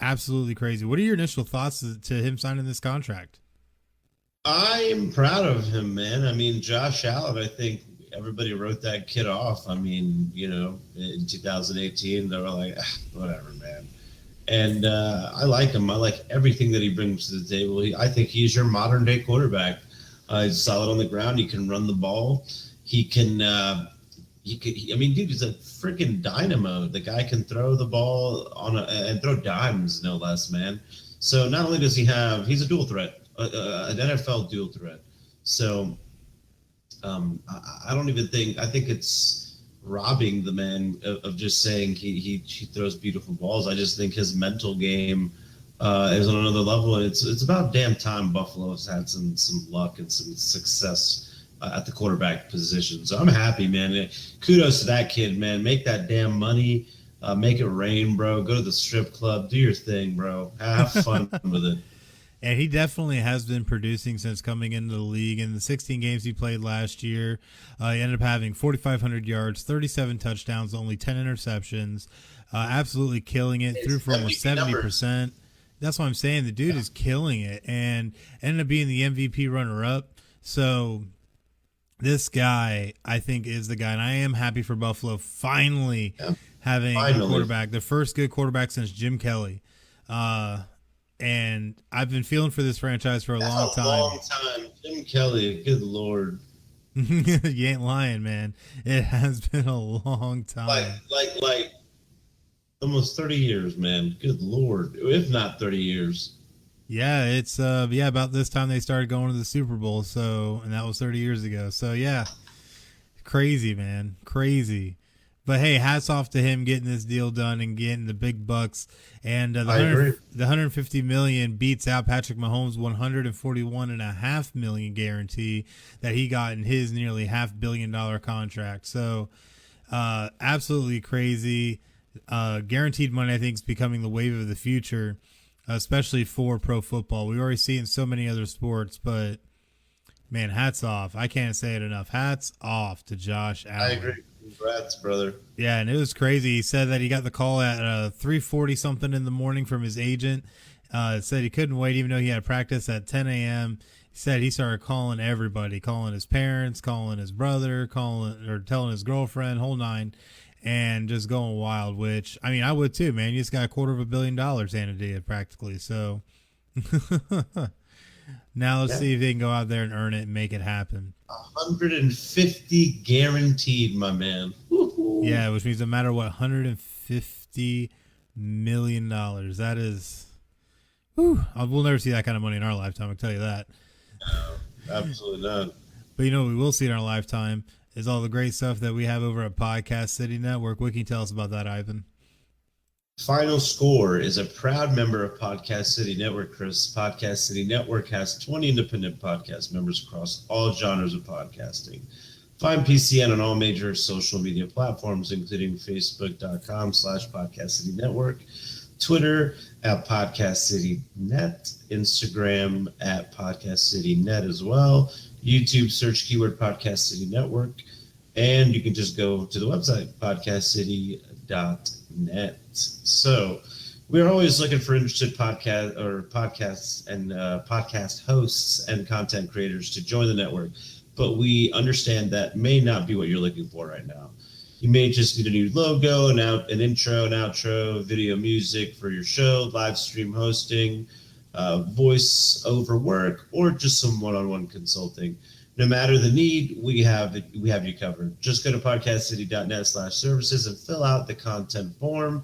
Absolutely crazy. What are your initial thoughts to him signing this contract? I am proud of him, man. I mean, Josh Allen, I think everybody wrote that kid off. I mean, in 2018, they were like, whatever, man. And I like him. I like everything that he brings to the table. I think he's your modern day quarterback. He's solid on the ground. He can run the ball. He can, dude, he's a freaking dynamo. The guy can throw the ball and throw dimes, no less, man. So not only does he's a dual threat, an NFL dual threat. So I don't even think, I think it's robbing the man of just saying he throws beautiful balls. I just think his mental game is on another level, and it's about damn time Buffalo has had some luck and some success at the quarterback position. So I'm happy, man. Kudos to that kid, man. Make that damn money. Make it rain, bro. Go to the strip club. Do your thing, bro. Have fun with it. And he definitely has been producing since coming into the league. In the 16 games he played last year, he ended up having 4,500 yards, 37 touchdowns, only 10 interceptions. Absolutely killing it. Threw for almost 70%. That's what I'm saying. The dude is killing it and ended up being the MVP runner-up. So this guy, I think, is the guy. And I am happy for Buffalo finally having a quarterback. The first good quarterback since Jim Kelly. And I've been feeling for this franchise for a long time. Jim Kelly, good Lord. You ain't lying, man. It has been a long time. Like almost 30 years, man. Good Lord. If not 30 years. Yeah, it's about this time they started going to the Super Bowl, and that was 30 years ago. So yeah. Crazy, man. Crazy. But hey, hats off to him getting this deal done and getting the big bucks. And the 150 million beats out Patrick Mahomes' 141.5 million guarantee that he got in his nearly $500 million contract. So absolutely crazy. Guaranteed money, I think, is becoming the wave of the future, especially for pro football. We already see it in so many other sports, but man, hats off. I can't say it enough. Hats off to Josh Allen. I agree. Congrats, brother. Yeah, and it was crazy. He said that he got the call at 3:40 something in the morning from his agent. Said he couldn't wait, even though he had practice at 10 a.m. He said he started calling everybody, calling his parents, calling his brother, telling his girlfriend, whole nine, and just going wild. Which, I mean, I would too, man. You just got $250 million handed to you practically. So now let's see if they can go out there and earn it and make it happen. 150 guaranteed, my man. Woo-hoo. Yeah, which means no matter what, $150 million. That is, we'll never see that kind of money in our lifetime. I can tell you that. No, absolutely not. But you know what we will see in our lifetime is all the great stuff that we have over at Podcast City Network. What can you tell us about that, Ivan? FinalScore is a proud member of Podcast City Network, Chris. Podcast City Network has 20 independent podcast members across all genres of podcasting. Find PCN on all major social media platforms, including Facebook.com/Podcast City Network, Twitter at Podcast City Net, Instagram at Podcast City Net as well. YouTube, search keyword Podcast City Network, and you can just go to the website, podcastcity.net. So we're always looking for interested podcasts and podcast hosts and content creators to join the network, but we understand that may not be what you're looking for right now. You may just need a new logo, an intro, an outro, video music for your show, live stream hosting, voice over work, or just some one-on-one consulting. No matter the need, we have you covered. Just go to podcastcity.net/services and fill out the content form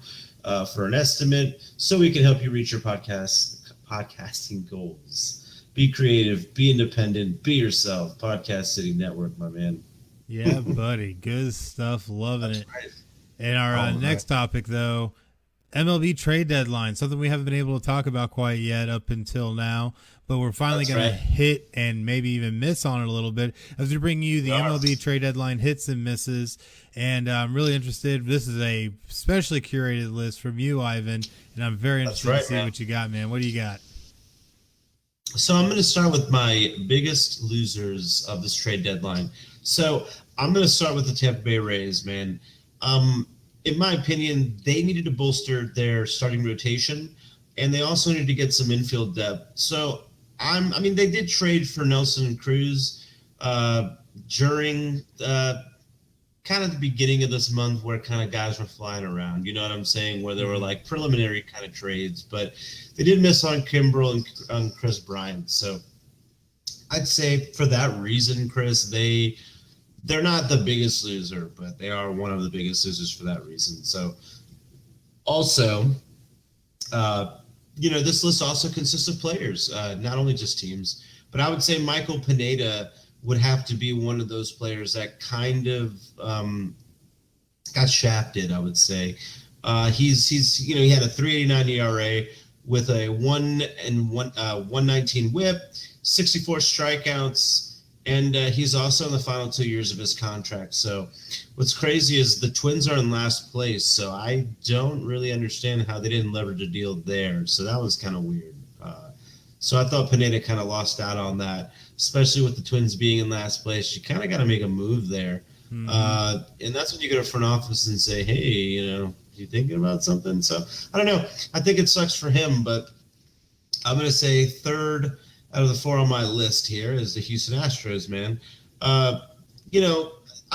for an estimate so we can help you reach your podcasting goals. Be creative, be independent, be yourself. Podcast City Network, my man. Yeah, buddy. Good stuff. Loving it. Right. And our next topic, though, MLB trade deadline, something we haven't been able to talk about quite yet up until now, but we're finally going to hit and maybe even miss on it a little bit as we bring you the MLB trade deadline hits and misses. And I'm really interested. This is a specially curated list from you, Ivan, and I'm very interested to see what you got, man. What do you got? So I'm going to start with my biggest losers of this trade deadline. So I'm going to start with the Tampa Bay Rays, man. In my opinion, they needed to bolster their starting rotation, and they also needed to get some infield depth. So they did trade for Nelson Cruz during kind of the beginning of this month, where kind of guys were flying around. You know what I'm saying? Where there were like preliminary kind of trades, but they did miss on Kimbrel and on Chris Bryant. So I'd say for that reason, Chris, they're not the biggest loser, but they are one of the biggest losers for that reason. So also, this list also consists of players, not only just teams, but I would say Michael Pineda would have to be one of those players that kind of got shafted, I would say. He's he had a 3.89 ERA with a 119 WHIP, 64 strikeouts, and he's also in the final 2 years of his contract. So what's crazy is the Twins are in last place, so I don't really understand how they didn't leverage a deal there. So that was kind of weird. So I thought Pineda kind of lost out on that, especially with the Twins being in last place. You kind of got to make a move there. Mm-hmm. And that's when you go to front office and say, hey, you thinking about something? So I don't know. I think it sucks for him, but I'm going to say third out of the four on my list here is the Houston Astros, man. I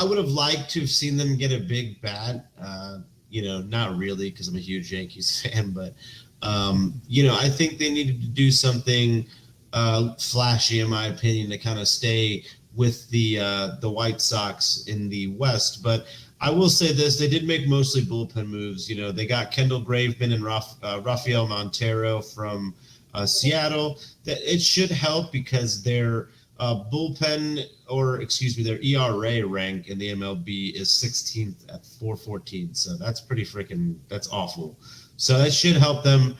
would have liked to have seen them get a big bat. Not really because I'm a huge Yankees fan, but I think they needed to do something flashy, in my opinion, to kind of stay with the White Sox in the West. But I will say this: they did make mostly bullpen moves. They got Kendall Graveman and Rafael Montero from Seattle. It should help because their bullpen, their ERA rank in the MLB is 16th at 4.14. So that's that's awful. So that should help them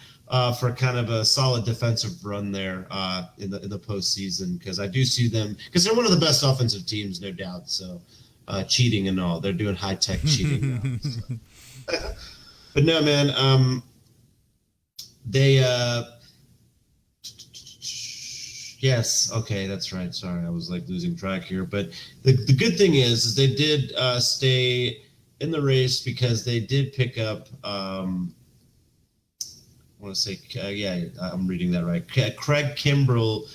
for kind of a solid defensive run there in the postseason, because I do see them, because they're one of the best offensive teams, no doubt. So cheating and all, they're doing high tech cheating now. So. But no, man, they. Yes, okay, that's right. Sorry, I was losing track here. But the good thing is they did stay in the race because they did pick up. I want to say, I'm reading that right. Craig Kimbrell.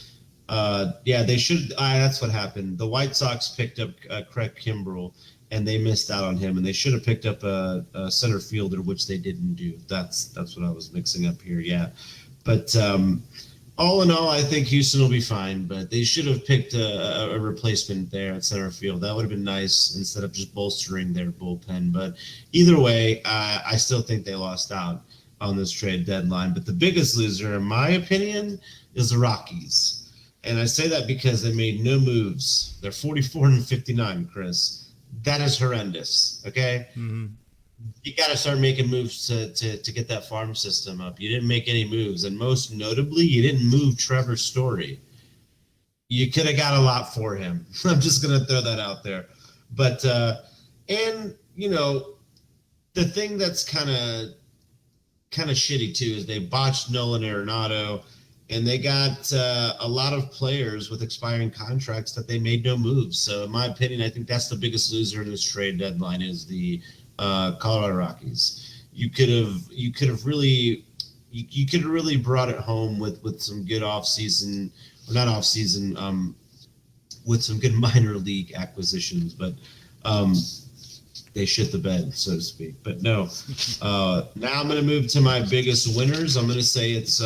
They should. That's what happened. The White Sox picked up Craig Kimbrell, and they missed out on him. And they should have picked up a center fielder, which they didn't do. That's what I was mixing up here. Yeah, but all in all, I think Houston will be fine. But they should have picked a replacement there at center field. That would have been nice instead of just bolstering their bullpen. But either way, I still think they lost out on this trade deadline. But the biggest loser, in my opinion, is the Rockies. And I say that because they made no moves. They're 44-59, Chris. That is horrendous, okay? Mm-hmm. You got to start making moves to get that farm system up. You didn't make any moves. And most notably, you didn't move Trevor Story. You could have got a lot for him. I'm just going to throw that out there. But, the thing that's kind of shitty too is they botched Nolan Arenado, and they got a lot of players with expiring contracts that they made no moves. So in my opinion, I think that's the biggest loser in this trade deadline is the Colorado Rockies. You could have really brought it home with some good with some good minor league acquisitions, but they shit the bed, so to speak. But no, now I'm going to move to my biggest winners. I'm going to say it's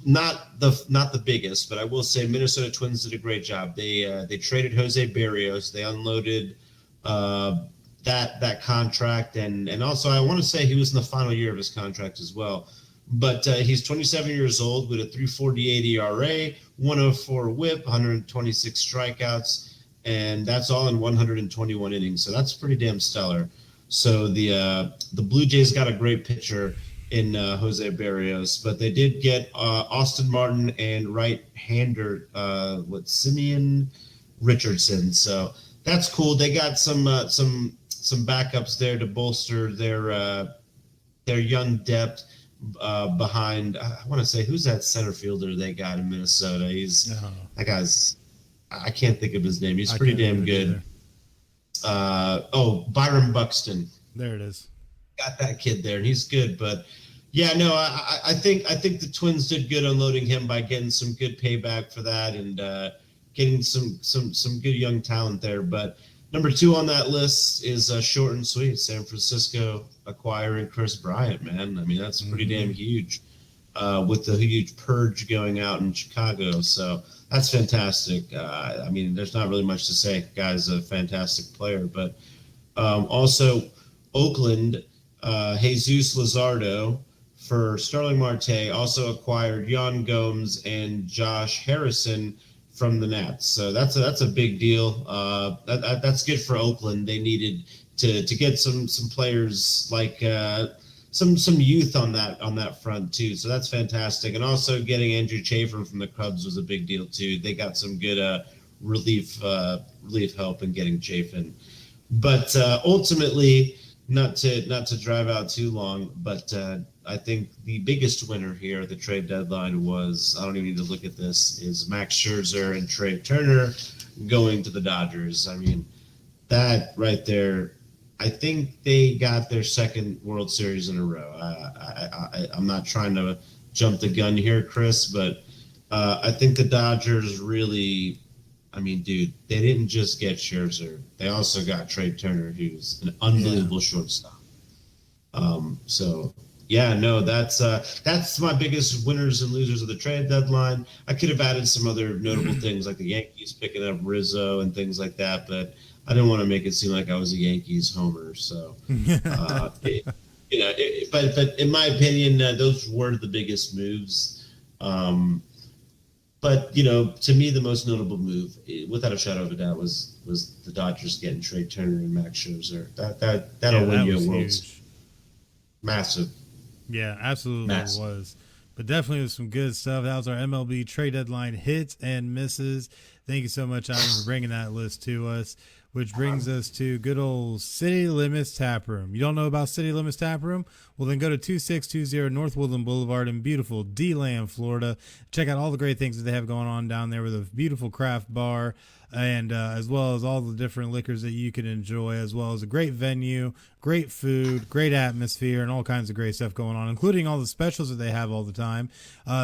not the biggest, but I will say Minnesota Twins did a great job. They traded Jose Barrios. They unloaded that contract, and also I want to say he was in the final year of his contract as well. But he's 27 years old with a 3.48 ERA, 104 WHIP, 126 strikeouts. And that's all in 121 innings. So that's pretty damn stellar. So the Blue Jays got a great pitcher in Jose Barrios, but they did get Austin Martin and right-hander Simeon Richardson. So that's cool. They got some backups there to bolster their young depth behind. I want to say, who's that center fielder they got in Minnesota? That guy's. I can't think of his name. He's pretty damn good. Byron Buxton. There it is. Got that kid there, and he's good. But yeah, no, I think the Twins did good unloading him by getting some good payback for that and getting some good young talent there. But number 2 on that list is short and sweet. San Francisco acquiring Chris Bryant, man. I mean, that's pretty damn huge with the huge purge going out in Chicago. So that's fantastic. I mean, there's not really much to say. Guy's a fantastic player. But also Oakland, Jesus Luzardo for Starling Marte also acquired Yan Gomes and Josh Harrison from the Nats. So that's a big deal. That's good for Oakland. They needed to get some players like some youth on that front too. So that's fantastic. And also getting Andrew Chafin from the Cubs was a big deal too. They got some good relief help in getting Chafin. But ultimately, not to drive out too long, but I think the biggest winner here at the trade deadline was, I don't even need to look at this, is Max Scherzer and Trey Turner going to the Dodgers. I mean, that right there, I think they got their second World Series in a row. I'm not trying to jump the gun here, Chris, but I think the Dodgers really, I mean, dude, they didn't just get Scherzer. They also got Trey Turner, who's an unbelievable shortstop. So, yeah, no, that's my biggest winners and losers of the trade deadline. I could have added some other notable things like the Yankees picking up Rizzo and things like that, but I didn't want to make it seem like I was a Yankees homer. So, but in my opinion, those were the biggest moves. But to me, the most notable move, without a shadow of a doubt, was the Dodgers getting Trey Turner and Max Scherzer. That'll win you a World Series. Massive. Yeah, absolutely Massive. It was. But definitely was some good stuff. That was our MLB trade deadline hits and misses. Thank you so much, Ivan, for bringing that list to us, which brings us to good old City Limits Tap Room. You don't know about City Limits Tap Room? Well, then go to 2620 North Woodland Boulevard in beautiful D-Land, Florida. Check out all the great things that they have going on down there with a beautiful craft bar, and as well as all the different liquors that you can enjoy, as well as a great venue, great food, great atmosphere, and all kinds of great stuff going on, including all the specials that they have all the time.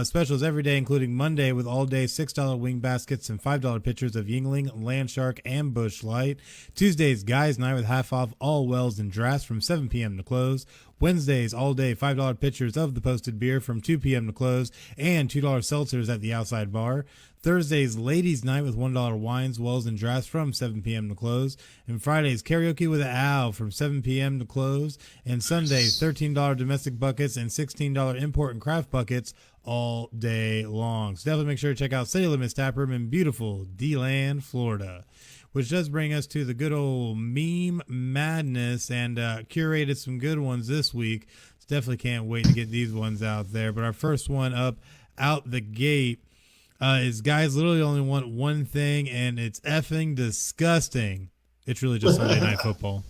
Specials every day, including Monday with all-day $6 wing baskets and $5 pitchers of Yingling, Landshark, and Busch Light. Tuesdays, Guys Night with half off all wells and drafts from 7 p.m. to close. Wednesdays, all day $5 pitchers of the posted beer from 2 p.m. to close, and $2 seltzers at the outside bar. Thursdays, Ladies Night with $1 wines, wells, and drafts from 7 p.m. to close. And Fridays, Karaoke with Al from 7 p.m. to close. And Sundays, $13 domestic buckets and $16 import and craft buckets all day long. So definitely make sure to check out City Limits Tap Room in beautiful D-Land, Florida. Which does bring us to the good old meme madness, and curated some good ones this week. So definitely can't wait to get these ones out there. But our first one up out the gate is guys literally only want one thing, and it's effing disgusting. It's really just Sunday Night Football.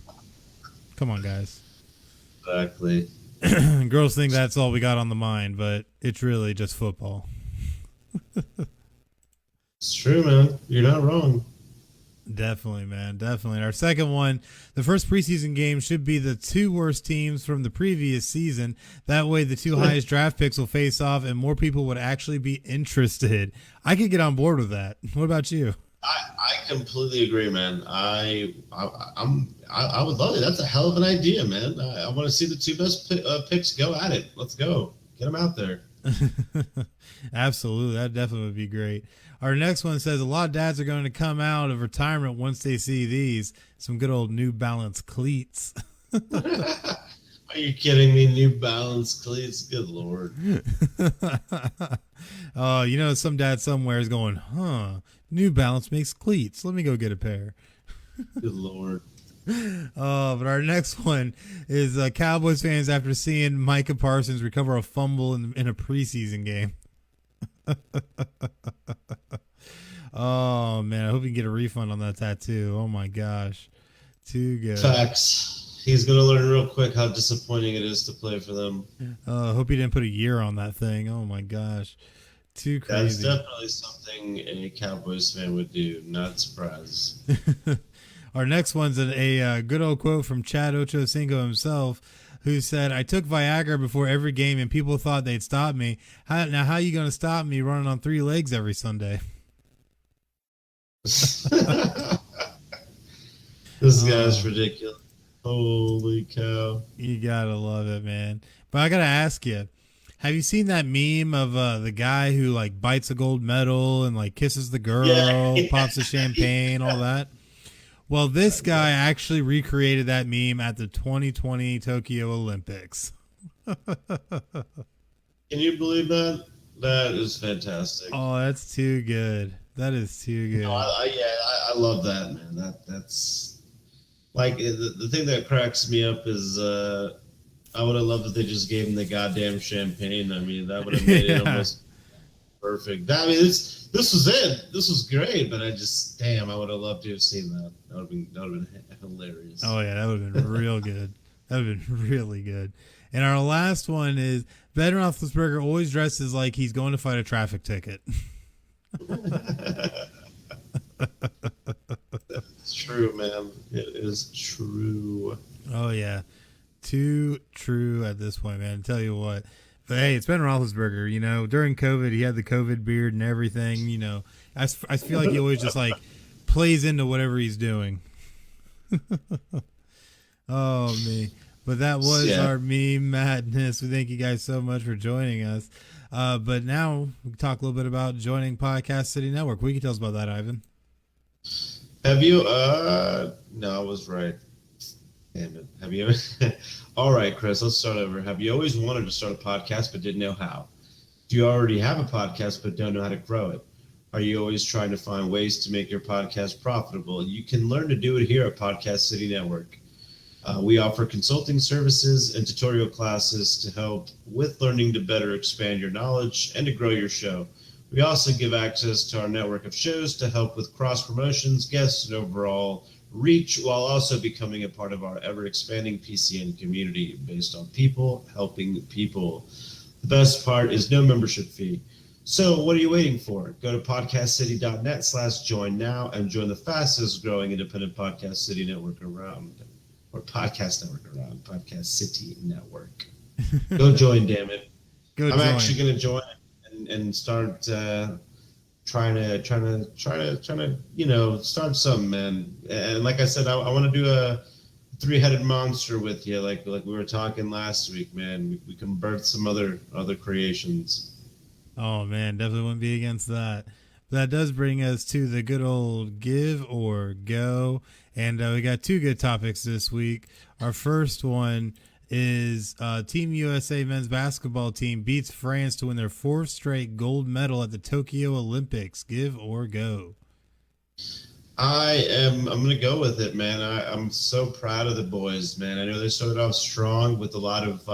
Come on, guys. Exactly. Girls think that's all we got on the mind, but it's really just football. It's true, man. You're not wrong. Definitely, man. Definitely. Our second one, the first preseason game should be the two worst teams from the previous season. That way the two highest draft picks will face off and more people would actually be interested. I could get on board with that. What about you? I completely agree, man. I would love it. That's a hell of an idea, man. I want to see the two best picks go at it. Let's go. Get them out there. Absolutely. That definitely would be great. Our next one says a lot of dads are going to come out of retirement once they see these. Some good old New Balance cleats. Are you kidding me? New Balance cleats? Good Lord. Some dad somewhere is going, New Balance makes cleats. Let me go get a pair. Good Lord. But our next one is Cowboys fans after seeing Micah Parsons recover a fumble in a preseason game. Oh man, I hope you can get a refund on that tattoo. Oh my gosh, too good. Facts. He's gonna learn real quick how disappointing it is to play for them. Hope he didn't put a year on that thing. Oh my gosh, too crazy. That's definitely something a Cowboys fan would do. Not surprised. Our next one's a good old quote from Chad Ochocinco himself, who said, I took Viagra before every game and people thought they'd stop me. How are you going to stop me running on 3 legs every Sunday? This guy's ridiculous. Holy cow. You got to love it, man. But I got to ask you, have you seen that meme of the guy who like bites a gold medal and like kisses the girl, pops the champagne, all that? Well, this guy actually recreated that meme at the 2020 Tokyo Olympics. Can you believe that? That is fantastic. Oh, that's too good. That is too good. No, I love that, man. That's Like the thing that cracks me up is I would have loved if they just gave him the goddamn champagne. I mean, that would have made it Yeah. almost perfect. I mean, this was it. This was great, but I would have loved to have seen that. That would have been hilarious. Oh yeah, that would have been real good. That would have been really good. And our last one is Ben Roethlisberger always dresses like he's going to fight a traffic ticket. It's true, man. It is true. Oh yeah, too true at this point, man. I tell you what. But hey, it's Ben Roethlisberger. You know, during COVID, he had the COVID beard and everything. You know, I feel like he always just like plays into whatever he's doing. Oh me. But that was our meme madness. We thank you guys so much for joining us. But now we can talk a little bit about joining Podcast City Network. What can you tell us about that, Ivan? Have you? No, I was right. Damn it. Have you? All right, Chris. Let's start over. Have you always wanted to start a podcast but didn't know how? Do you already have a podcast but don't know how to grow it? Are you always trying to find ways to make your podcast profitable? You can learn to do it here at Podcast City Network. We offer consulting services and tutorial classes to help with learning to better expand your knowledge and to grow your show. We also give access to our network of shows to help with cross promotions, guests, and overall reach, while also becoming a part of our ever-expanding PCN community based on people helping people. The best part is no membership fee. So what are you waiting for? Go to podcastcity.net/join now and join the fastest growing independent podcast city network around, or podcast network around, Podcast City Network. Go join, damn it. I'm actually going to join and start trying to start something, man. And like I said, I want to do a three-headed monster with you, like we were talking last week, man. We can birth some other creations. Oh man, definitely wouldn't be against that. But that does bring us to the good old give or go, and we got two good topics this week. Our first one is Team USA men's basketball team beats France to win their fourth straight gold medal at the Tokyo Olympics. Give or go? I'm gonna go with it, man. I'm so proud of the boys, man. I know they started off strong with a lot of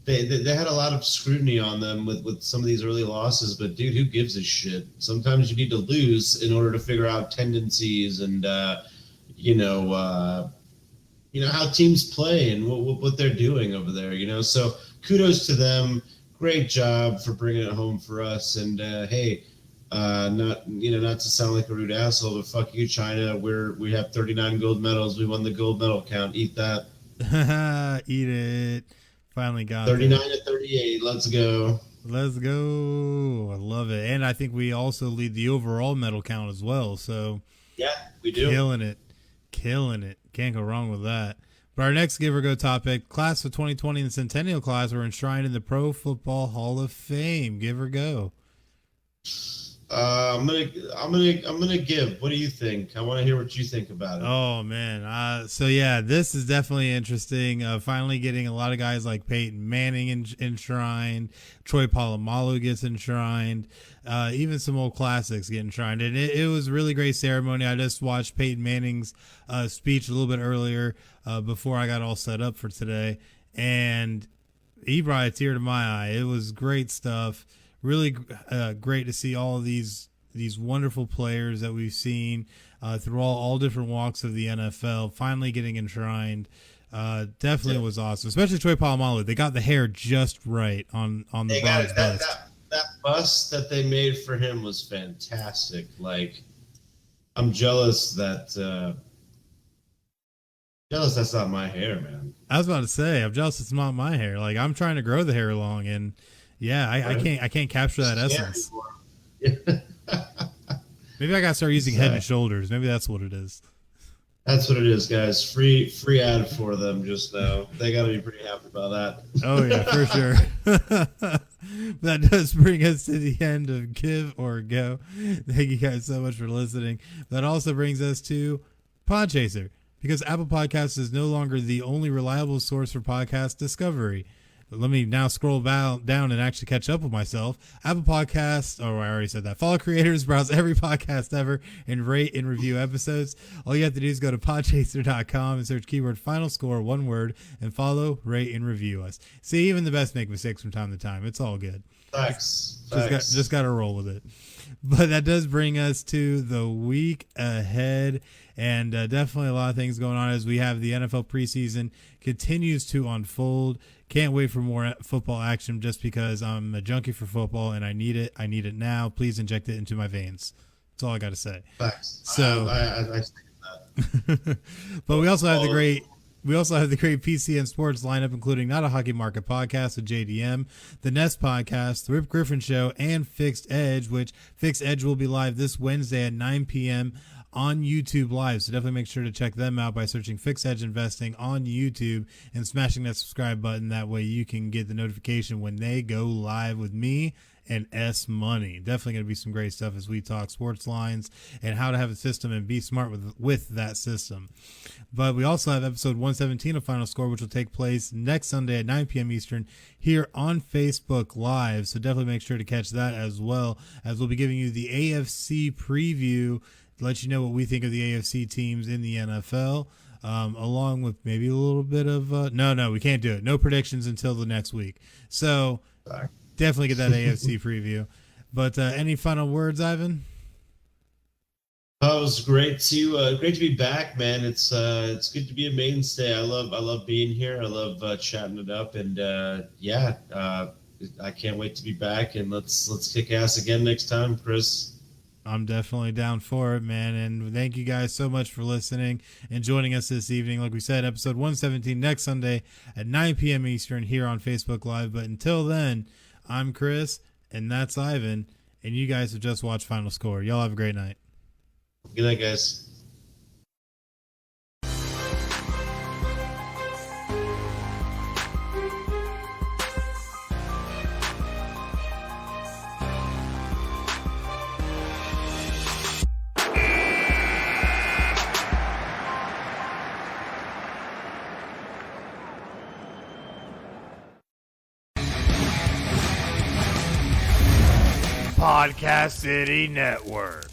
they had a lot of scrutiny on them with some of these early losses, but dude, who gives a shit? Sometimes you need to lose in order to figure out tendencies and how teams play and what they're doing over there, So kudos to them. Great job for bringing it home for us. And hey, not to sound like a rude asshole, but fuck you, China. We have 39 gold medals. We won the gold medal count. Eat that. Eat it. Finally got 39 to 38. Let's go. Let's go. I love it. And I think we also lead the overall medal count as well. So yeah, we do. Killing it. Can't go wrong with that. But our next give or go topic, class of 2020 and Centennial class were enshrined in the Pro Football Hall of Fame. Give or go? I'm gonna give. What do you think? I want to hear what you think about it. Oh man, so yeah, this is definitely interesting. Finally getting a lot of guys like Peyton Manning enshrined, Troy Polamalu gets enshrined, even some old classics get enshrined, and it was a really great ceremony. I just watched Peyton Manning's speech a little bit earlier before I got all set up for today, and he brought a tear to my eye. It was great stuff. Really great to see all of these wonderful players that we've seen through all different walks of the NFL finally getting enshrined. Definitely was awesome, especially Troy Polamalu. They got the hair just right on the bronze bust. That bust that they made for him was fantastic. Like, I'm jealous that's not my hair, man. I was about to say, I'm jealous it's not my hair. Like, I'm trying to grow the hair long, and yeah, I can't capture that essence. Maybe I gotta start using Head and Shoulders. Maybe that's what it is. That's what it is, guys. Free ad for them just now. They gotta be pretty happy about that. Oh yeah, for sure. That does bring us to the end of Give or Go. Thank you guys so much for listening. That also brings us to Podchaser, because Apple Podcasts is no longer the only reliable source for podcast discovery. let me now scroll down and actually catch up with myself. Apple Podcasts, I already said that. Follow creators, browse every podcast ever, and rate and review episodes. All you have to do is go to podchaser.com and search keyword final score, one word, and follow, rate, and review us. See, even the best make mistakes from time to time. It's all good. Facts. Just got to roll with it. But that does bring us to the week ahead, and definitely a lot of things going on as we have the NFL preseason continues to unfold. Can't wait for more football action just because I'm a junkie for football and I need it. I need it now. Please inject it into my veins. That's all I got to say. Facts. So, I think that. But we also have the great PCN Sports lineup, including Not a Hockey Market podcast with JDM, the Nest podcast, the Rip Griffin Show, and Fixed Edge, which Fixed Edge will be live this Wednesday at 9 p.m. on YouTube Live. So definitely make sure to check them out by searching Fixed Edge Investing on YouTube and smashing that subscribe button. That way you can get the notification when they go live with me and S Money. Definitely going to be some great stuff as we talk sports lines and how to have a system and be smart with that system. But we also have episode 117 of Final Score, which will take place next Sunday at 9 p.m. Eastern here on Facebook Live. So definitely make sure to catch that as well, as we'll be giving you the AFC preview to let you know what we think of the AFC teams in the NFL. Along with maybe a little bit of no, we can't do it. No predictions until the next week. So definitely get that AFC preview. But any final words, Ivan? Oh, it was great to be back, man. It's good to be a mainstay. I love being here. I love chatting it up, and I can't wait to be back. And let's kick ass again next time, Chris. I'm definitely down for it, man. And thank you guys so much for listening and joining us this evening. Like we said, episode 117 next Sunday at 9 p.m. Eastern here on Facebook Live. But until then, I'm Chris, and that's Ivan, and you guys have just watched Final Score. Y'all have a great night. Good night, guys. Podcast City Network.